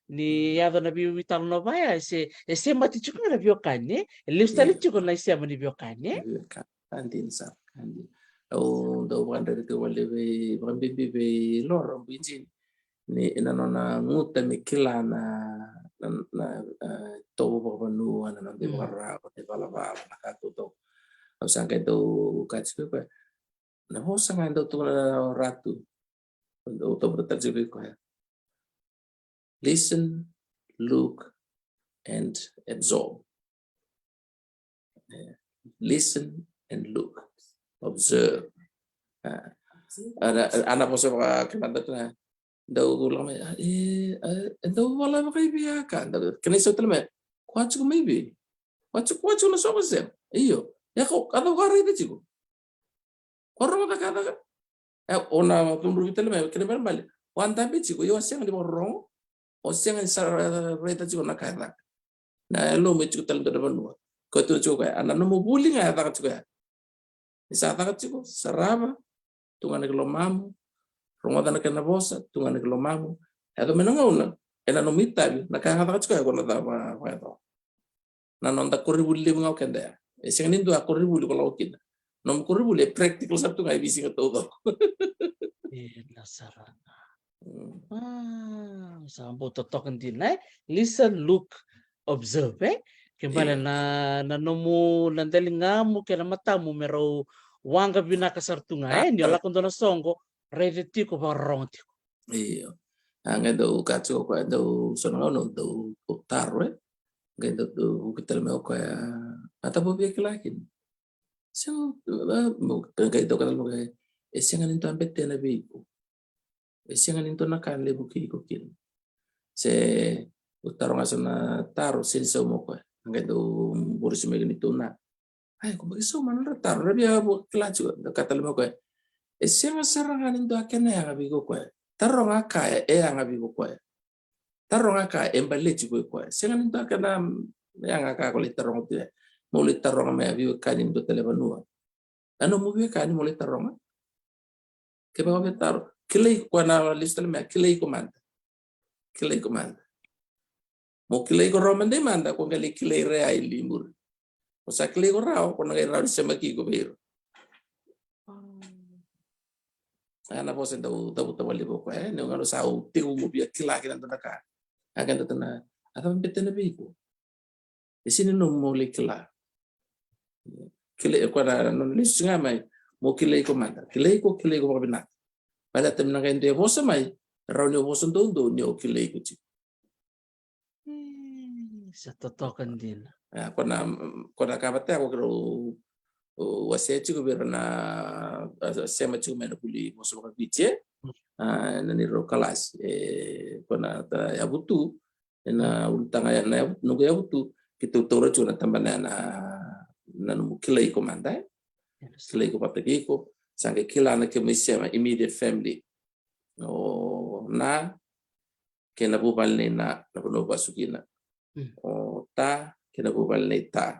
ni yado na biyo vital no baya se mati chuko na biyo kanye listali chuko na siya mani biyo kanye kantin sa kantin daw bukan dari tu wale be bukan bibi lor binjin ni inanona nguta mikila na tobo babanu na de barra de balaba na katuto au sangkai do katsku pa na ho sanga do tu ratu do to bertajib ko listen look and absorb listen and look observe anak mo sa kanada na daw ulang daw wala makaibiyakan kanay sa talame kwacho ko maybe kwacho na soba siya iyo yako kada ko rito chico korong ta kada ona tumru talame kanay ba bali one time chico yo siya di borong o siya sa rito chico na kada na lo me chico tal do ba ko to chico ana no mo buli nga ta chico isa ta chico saraba tungan ko mamu Rumah tanah kena bosa, tungan ke lomamu. Atau menengau ena nomita nakahata ka ko na tama to. Na non ta koribuli ngau kenda. Sing nin do koribuli ko laukin. Nom koribuli practical sabtu ngai bisi ka to. Nasarana. Sambo totokan din listen, look, observe Kembali na nomu nandali ngamu kena matamu mero wanga binaka sartunga nyola kondo na songo redeti ko barong tiko. Iyo. Ngai do kacho ko do sono no do tarwe. Ngai do kita me ko ata bo be klakin. So ngai do kan mo kay esengan into ambete na bigo. Esengan into na kan le buki ko kin. Se utarong aso na taro sinsa mo ko. Ngai do burus me ganito na. Ay ko bagiso man na taro na biya bo klacho kata mo ko. Esengan sarangan into akena ya bigo ko. Taronga ka nga bigo ko. Taronga ka embalechi ko ko. Sengan into kana yang ka ko litaronga te. Mo litaronga me bigo kanin do telefonua. Ano mo bigo kanin mo litaronga? Ke ba ko taro. Kilay ko na lista me kilay ko manda. Kilay ko manda. Mo kilay ko roman de manda ko gali kilay re ay limur. O sa kilay ko raw ko ngai raw sa maki ko biro. Ana po sa daw tawali po ko no ngano sa tingu mo biya kilaki nan ka akan tatana ata bete na bigo isini no mo le kila ko na no lis nga mai mo kilay ko manda kilay ko bina pada tem na kende mo sa mai raw ni mo sa do ni o kilay ko chi sa totokan din ko na kabate ako kro waseti ko bira na sema chume na kuli mo sa biche na niro kalas kona ta yabutu na ultanga na nugo yabutu kita utoro chuna tambana na kilay ko manda kilay ko papagi ko sange kila na ke misema immediate family o na kena bubal ni na kuno basukina o ta kena bubal ni ta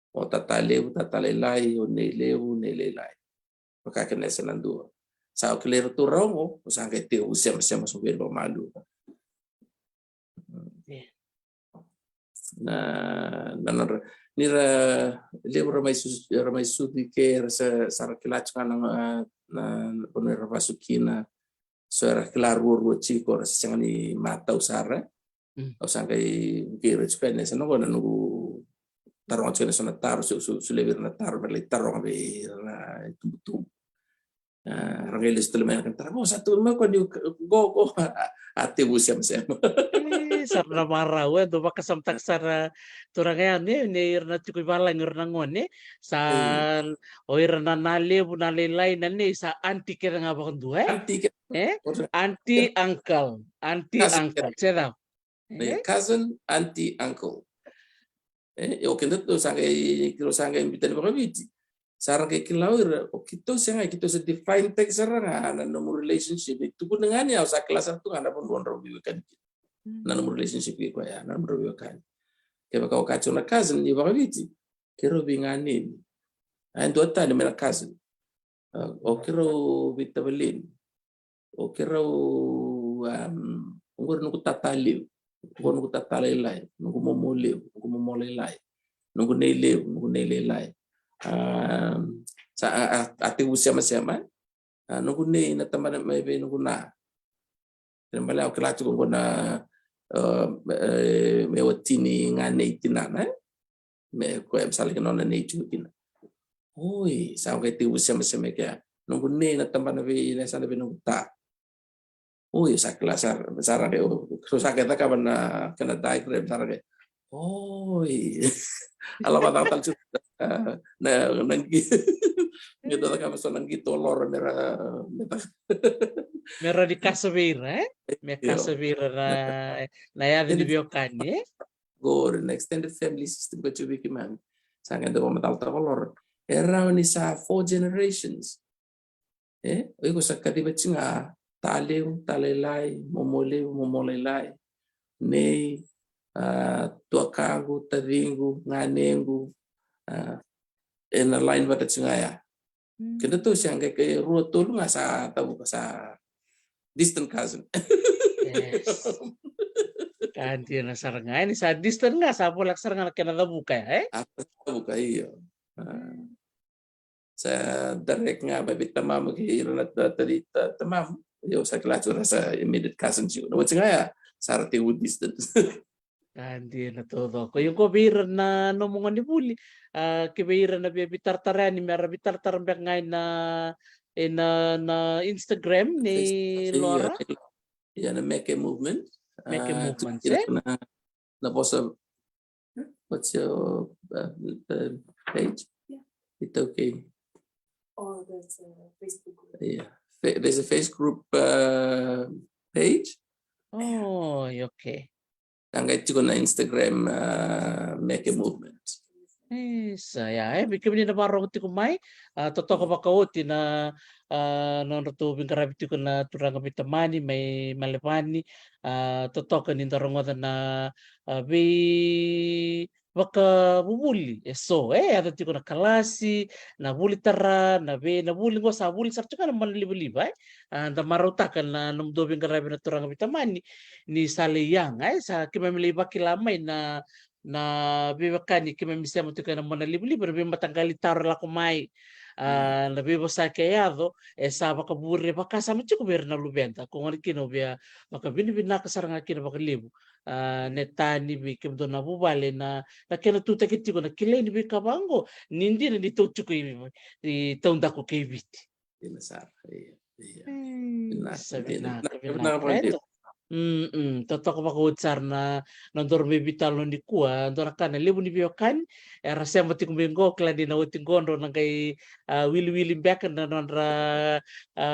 o tatalelai o nelelai maka kena senandua sa kilero tu rongo o sange te usema so belo malu na nira lembro mais sudi que sa kilat kana na ponera basukina so era claro chico sangani mata usara o sange gere spene se no gona no tarong chene sona taro su lever na taro berle tarong be na tu rangelis tulmen kan taro satu ma ko di go ate busiam sem sarna marau do baka samtak sara turangan ne irna cukup balang irna ngone sa oirna nale bunale lain ne sa anti kira ngabak dua anti uncle cerah cousin auntie uncle o kendo to sangai bitan ko biti sarang ke kilawir o kito se define text sarang na no relationship itu pun dengan ya sa kelas satu anda pun don robi kan na no relationship ko ya na robi kan ke ba ka kacho na cousin ni ba biti ke robi ngani and do ta ni mena cousin o kiro bitabalin o kiro ngor no tataliw ngor no tatalelai ngor momolelai ngor nelelai sa ate usia masema nunggu ne na tamana mai be nunggu na mbala o kala ko na me watini ngane itinana me ko em sala no na ne chutina oi sa ko te usia masema ka nunggu ne na tamana be na sala be nunggu ta oi sa kelasar besar ke so sa kita kapan kena diagram sarage oi alamat tal na nanggi gitu kami so nanggi tolor mera di kasabira me kasabira na ya di biokan go the extended family system ko chubi kiman sangan do matal tolor era ni sa 4 generations oi ko sa katiba chinga talelai momolelai nei tuakagu taringu nganengu en line bata cingaya kita tuh siang kayak ruot tuh lu nggak sa tahu sa distant cousin kan dia nasaranga ini sa distant nggak sa bolak saranga kena buka buka iya sa direct nga babit tamam kairan at tadi tamam yo sa kelas sa immediate cousin juga no cingaya sarati wood distance Kandi na todo. Ko yung kubira na nomongan ni Buli. Kibira na bitartaran ni mera bitartaran ngayon na Instagram ni Laura. Yeah, na make a movement. Make a movement, Kira eh? na posa. What's your page? Yeah. It's okay. Oh, that's a Facebook group. Yeah, there's a Facebook page. Oh, okay. Ang ito ko na Instagram make a movement. Saya bikin ni na barong ti kumai totoo ka bakawoti na non to bingkarabiti ko na turang bitamani may malipani totoo ka ni darongoda na bi baka bubuli so ada ti ko na kalasi na buli tara na buli ngo sa buli sarto ka na manlibuli da maruta ka na num do bingkarabi na turang bitamani ni saliyang sa kimamili bakilamay na bibakani kima misemo tu kana mona libri pero bimba tanggali taro la kumai na bibo sa kayado sa baka burre baka sa mchi ko berna lubenta ko ngari kino bia baka bini bina ka saranga kino baka libu netani bi kim do na bubale na kena tu takiti ko na kile ni bi kabango nindi ni to chuko i taunda ko kebiti Inasar. Iya. sabina Nakapagdito. Totoo ka makuutsar na nandor bibital no ni kuwa ndora kana libu ni biokan era sema ti kumengo kla di na uting gondo nang kay wili back na nandra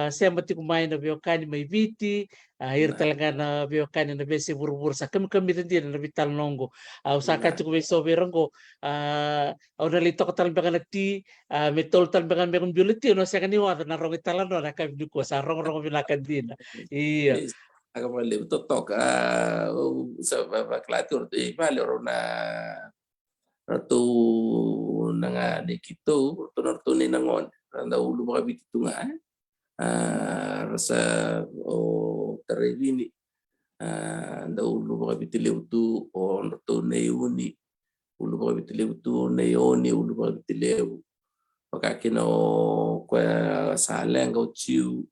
sema ti kumay na biokan may viti ir talaga na biokan na besi burbur sa kami din na bital nongo usaka ti kumay soberango au nalito ka talbagan ti metol talbagan me kumbiuliti no sa kaniwa na rong italan no na kay duko sa rong binakan din iya Aga pale totok sa baklatur di bale na ratu nanga nikito to ni nangon randa ulu mga bitu nga rasa o tarevini nda ulu mga bitilew tu o ratu neuni ulu mga bitilew tu neoni ulu mga bitilew pakakino kwa salenga o chiu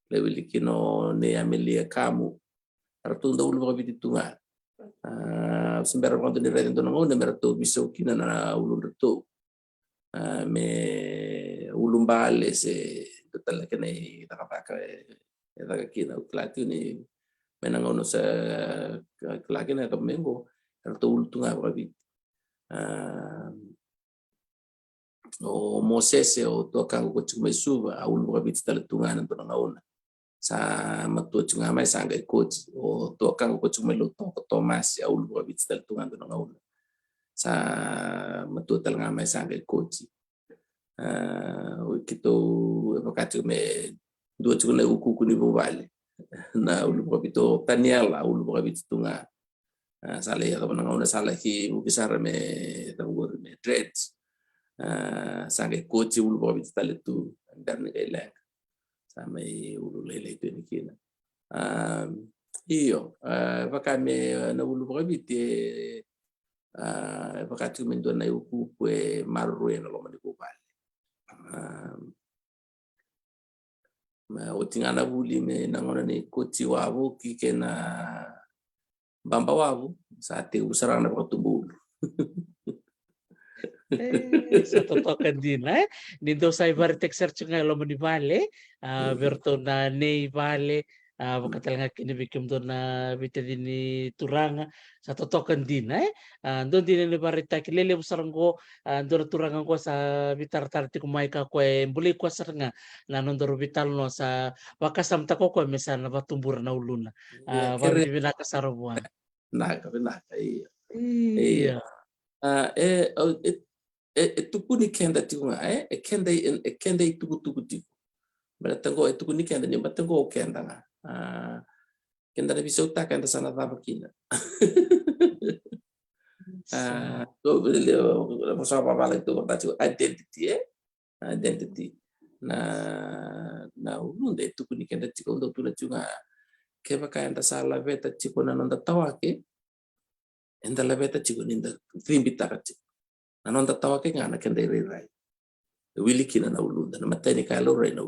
lewili kino ne amelia kamu ratunda ulu mga bititunga sembera quando ne rende non onda merato biso kina na ulu reto me ulumbale se total que ne takapaka daga kina uklati ni menangono sa klaki na kamengo rato ulu tunga bit o Moses o to kango ko chuma suba ulu mga bit tala tunga na to ngauna sa matu chunga mai sanga coach o to kang ko chuma luto ko Thomas ya ulu ko bit dal tunga no ngaul sa matu tal nga mai sanga coach o kito wakati me do chuna uku kuni bo vale na ulu ko bito Daniel ulu ko bit tunga sale ya ko ngaul sala ki u bisara me tawur me dreads sanga coach ulu ko bit dal tu dan ngai may ululay ito ni kina. Iyo, baka may naulu pa kabiti, baka tumendo na yuku kwe maruruya na loma ni kupali. Utinga na buli me nangona ni koti wabo kike na bamba wabo sa ating usarang na pagkatubulu. Sa totoo din nindo sa ibarit search nga lo ni vale berto na nei vale bakatala nga kinibikim do na bita din ni turanga sa totoo din andon din ni barita kilele usaranggo andor turanga ko sa bitar-tarti kumay ka ko buli ko saranga na nondor bital no sa wakasam ta ko mesa na batumbur na uluna bari binakasarabuan Naka iya tukuni kenda tikunga kenda tuku tiku beratango tukuni kenda ni batango kenda nga kenda na biso ta kenda sana taba kina so le posa pa bala tu batu identity na ulunde tukuni kenda tiku ndo tuna chunga keba kenda sala veta tiku na nanda tawake enda la veta tiku ninda trimbita ka nanonda tawake ngana kenda rai wili kina na ulunda na matani ka lo rai na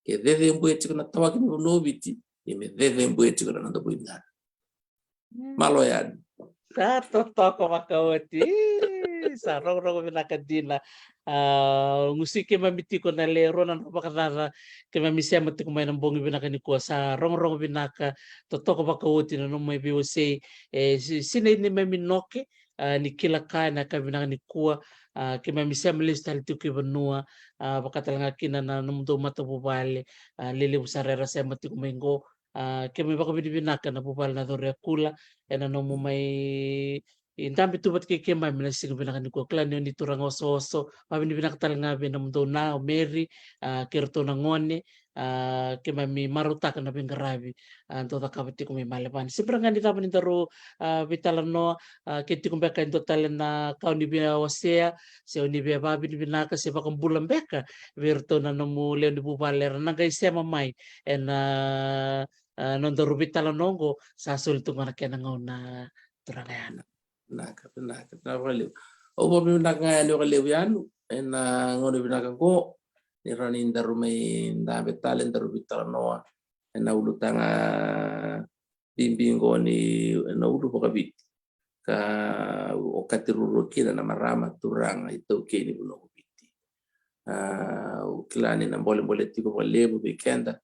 ke dede mbuye chiko na tawake no biti ime dede mbuye chiko na nanda buina malo ya totoo ko makawati sa rong binakadina ngusike mamitiko na lero na napakatara ke mamisia matiko may nang bongi binaka ni kuwa sa rong binaka totoko bakawuti na nung may biwase sinay ni maminoke ni kila kaya na kabinaka ni kuwa ke mamisia malis tali tuki banua bakatalanga kina na numundo matapubale lili busarera sa matiko maingo ke may baka binibinaka na pupala na dore kula na nung may intambi tubat ke kemba mina sigo binaka ni ko klan ni turang oso mabini binaka talanga binamdo na Mary kerto na ngone ke mami maruta na bingarabi anto takabati ko may malapan siyempre nga dito pa ni taro bitalano kiti kung beka into talen na kau ni binawasya si ni babi ni binaka si bakang bulan beka virto na namu leo ni bubaler na guys siya mamay and non taro bitalano ko sa sulto nga nakenangaw na turangayana. Naka waliw obo binaka ni waliw yan na ngono binaka ko ni ranin daru may ndabe talen daru bitalano na ulutanga bimbingo ni na ulu pokabit ka okatiruro kina na marama turanga ito kini buno biti ukilani na mbole tiko kwa lebu bikenda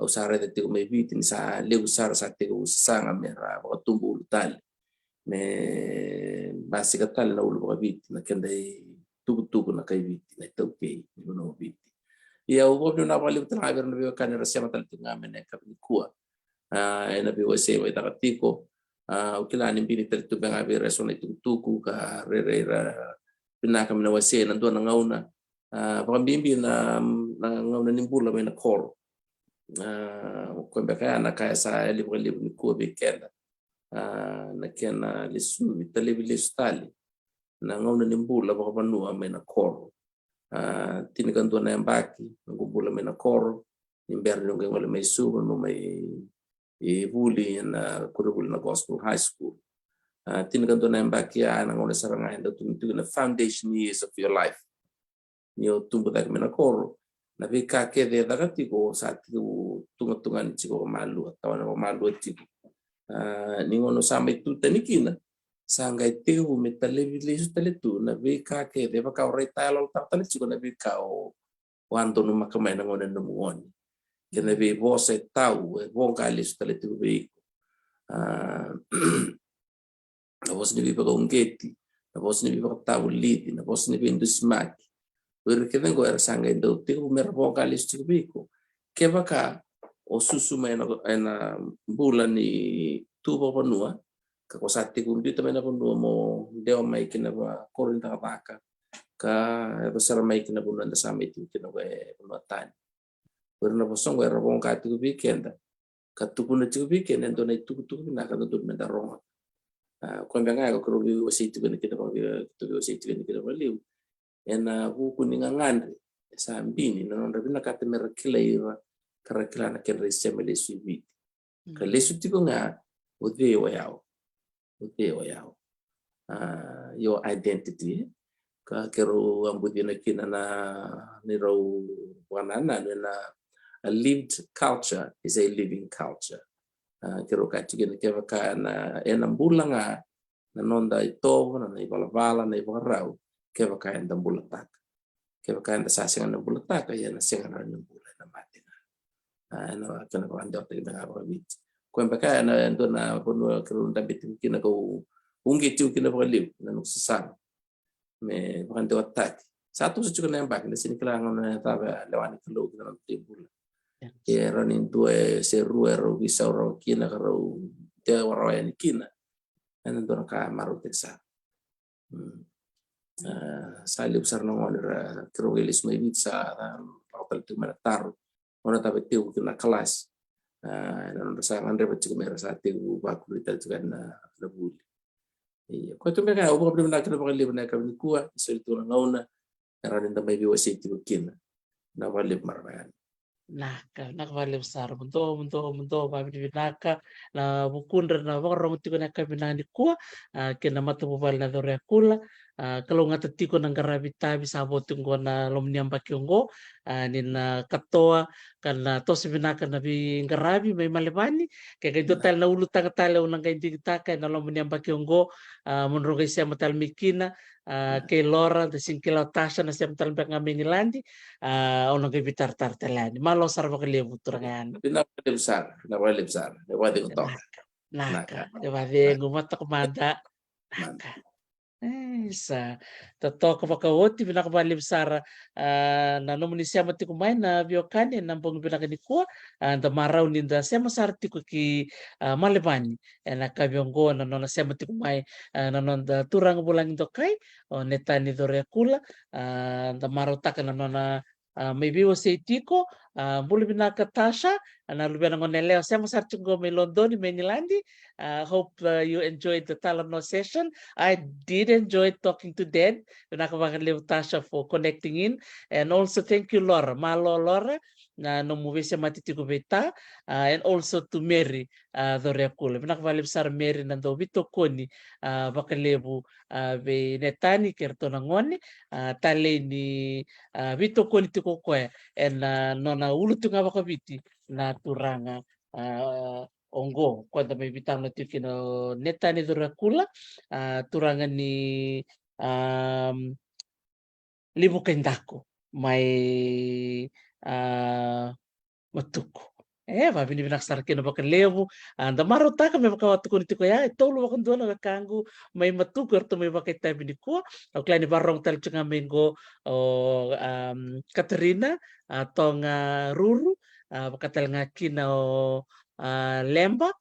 au sare de tiko may bitin sa lebu sara sa tiko usanga mera tumbu ulutali me basi katali na ulu pokabit na kenda tugu na kay biti na ito kini buno biti ya ubo na waliw tanga na biwa kanira siya matalitinga mene kapikua na biwa siya may takatiko ukilani bini talito nga reso na itutuku ka rerera pinaka mina wase nandoon na ngauna pakambimbi na ngauna nimbula may nakoro kwembe kaya na kaya sa libo ni kuwa bikenda na kena lisu vitalibi lisu tali na ngauna nimbula pakapanua may nakoro tinikandoon na yambaki ngumbula may nakoro nimber yung wala may subo no may ibuli na kurugul na gospel high school tinikandoon na yambaki na ngauna sarangayan daw tumitugo na foundation years of your life niyo tumbo tayo may nakoro na vika kede dakatiko sa tigo tungatungan chiko malu tawana malu chiko ningono samay tutanikina sangay tigo metalevilesu taletu na vika kede baka oray talo tatali chiko na vika o wando no makamay na ngona numuoni kena be bose tau bonga lesu taletu be na bos ni vipa ungeti na bos ni vipa tau lidi na bos ni vindu smaki kena go era sangay do tigo mera bonga lesu chiko biko kebaka o susu may na bulan ni tubo panua kakosati kundi tamay na panua mo deo may kinaba korinta kabaka ka besar may kinabunan sa may kinabu punatan pero na posong era bong ka tigo bikenda katupuna tigo bikenda ndo na tugu na kada dud na ronga kwamba nga ko rubi wasi tigo ni kinaba tigo wasi tigo ni kinaba liu ena huku ni ngangandre sa mbini na ndo bina katemera kila ira karakila na kenre sema lesu biti ka lesu tigo nga udeo yao your identity ka kero ambudi na kina na niro wanana na a lived culture is a living culture kero ka tigena keva ka na enambula nga na nonda ito na ibalavala na ibarau keva ka enda bulatak keva ka enda sasingan na bulatak ya na singan na bula na mati na kana ko ando te na rabit kwamba ka na ndo na pono kero ndabit kina ko ungi tiu kina baliw na nuksasana me bakante attack satu sa chuka na yambak na sinikilangan na taba lewani kalo kina ng tibula era nin due seruero visauro kina karo te warayan kina ano doon ka marutin sa salib sar ng onira kirogilis may bit sa pakapal ito manataro ona tabi tiyo kina kalas ano sa ngandre pa chuka mera sa tiyo bakulita chuka na nabuli ko ito nga ubo problema na kina bakalib na kami kuha so ito na ngauna karanin na may biwasi ito kina na walib marayan nakvalib sar munto pamit binaka na bukundra na bakarong tiko na kami na ni kuha kina matububal na dore kula kalau ngatatiko ng garabita bisabo tunggo na lomniam pakiongo nina katoa kana to binaka na bi garabi may malibani kaya kay total na ulutang tala unang kay digita na lomniam pakiongo munro kay siya matal mikina kay Laura de singkilaw tasha na siya matal ngamin nilandi unang kay bitar tartalani malo sarva kay buturangan Pinapalibsar. Pwede ko to. naka diba de gumata kumanda naka sa totoo kapakawoti pinakabalim sara na nomuni siya mati kumain na biokani na pong pinakanikua and maraw ninda siya masarti ko ki malibani na kabiyonggo na nona siya mati kumain na nonda turang bulang dokay o neta ni dorekula and maraw taka na nona maybe was tiko buli binaka tasha na lubian ng oneleo siya masarti ko may London may Nilandi. Hope you enjoyed the Talano session. I did enjoy talking to Dad. Nakabakaliw Tasha for connecting in. And also thank you, Laura. Malo Laura na numuwi siya matitigo beta. And also to Mary Doreakula. Nakabaliw sar Mary nando bito koni bakalibu be netani kerto nangoni. Tale ni bito koni tiko kwe. And nona ulutu nga bakabiti na turanga Ongo kwanda may bitang na kino neta ni Dorakula turangan ni libo kendako may matuko va bini binaksar kino baka levo anda marota ka may bakawatu ko nito kaya tolo bakon doon kangu may matuko erto may bakay tabi ni ko o klani barong tal tsunga mengo o Katerina atong Ruru bakatal nga kina o lemba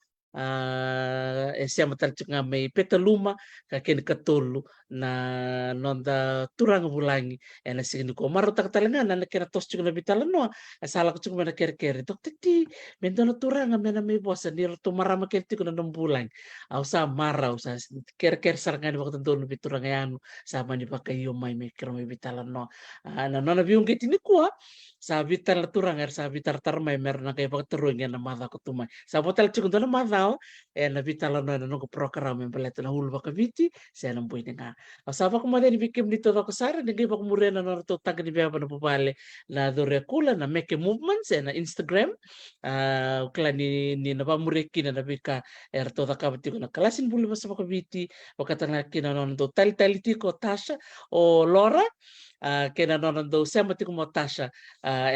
siya matalchuk nga may petaluma kakin katulu na nonda turang bulangi na signi ko marutak talaga na nakiratos chuk na bitalan no asala ko chuk na kerker dok titi mendo na turang na may bosa ni to marama kelti ko na bulang aw sa maraw sa kerker sarngan waktu doon biturang yan sama ni pakayo may kiro may bitalan no na no na biung kitini ko sa bitar turang sa bitar tarmay meron na kay pagturuan yan na mada ko tumay sa botal chuk na madaw na bitala na no ko program yang pala na hulba ka biti sa nang buhay nga asaba ko madali bikim dito ako sara nagay ba ko mure na no to tag ni baba na pupale na Doreakula na make movements na Instagram kala ni na pamure kina na bika to ta kabiti ko na kalasin buli sa ko biti wakatana kina no to tali ko Tasha o Laura kena nonon do siya mati ko mo Tasha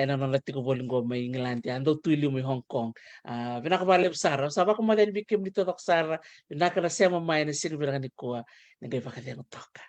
nonon lati ko boling go may England ando tuili mo Hong Kong pinakabalib Sara saba ko malen bikim dito tak Sara pinaka na siya mamay na sino bilang ni ko nagay pa kaya toka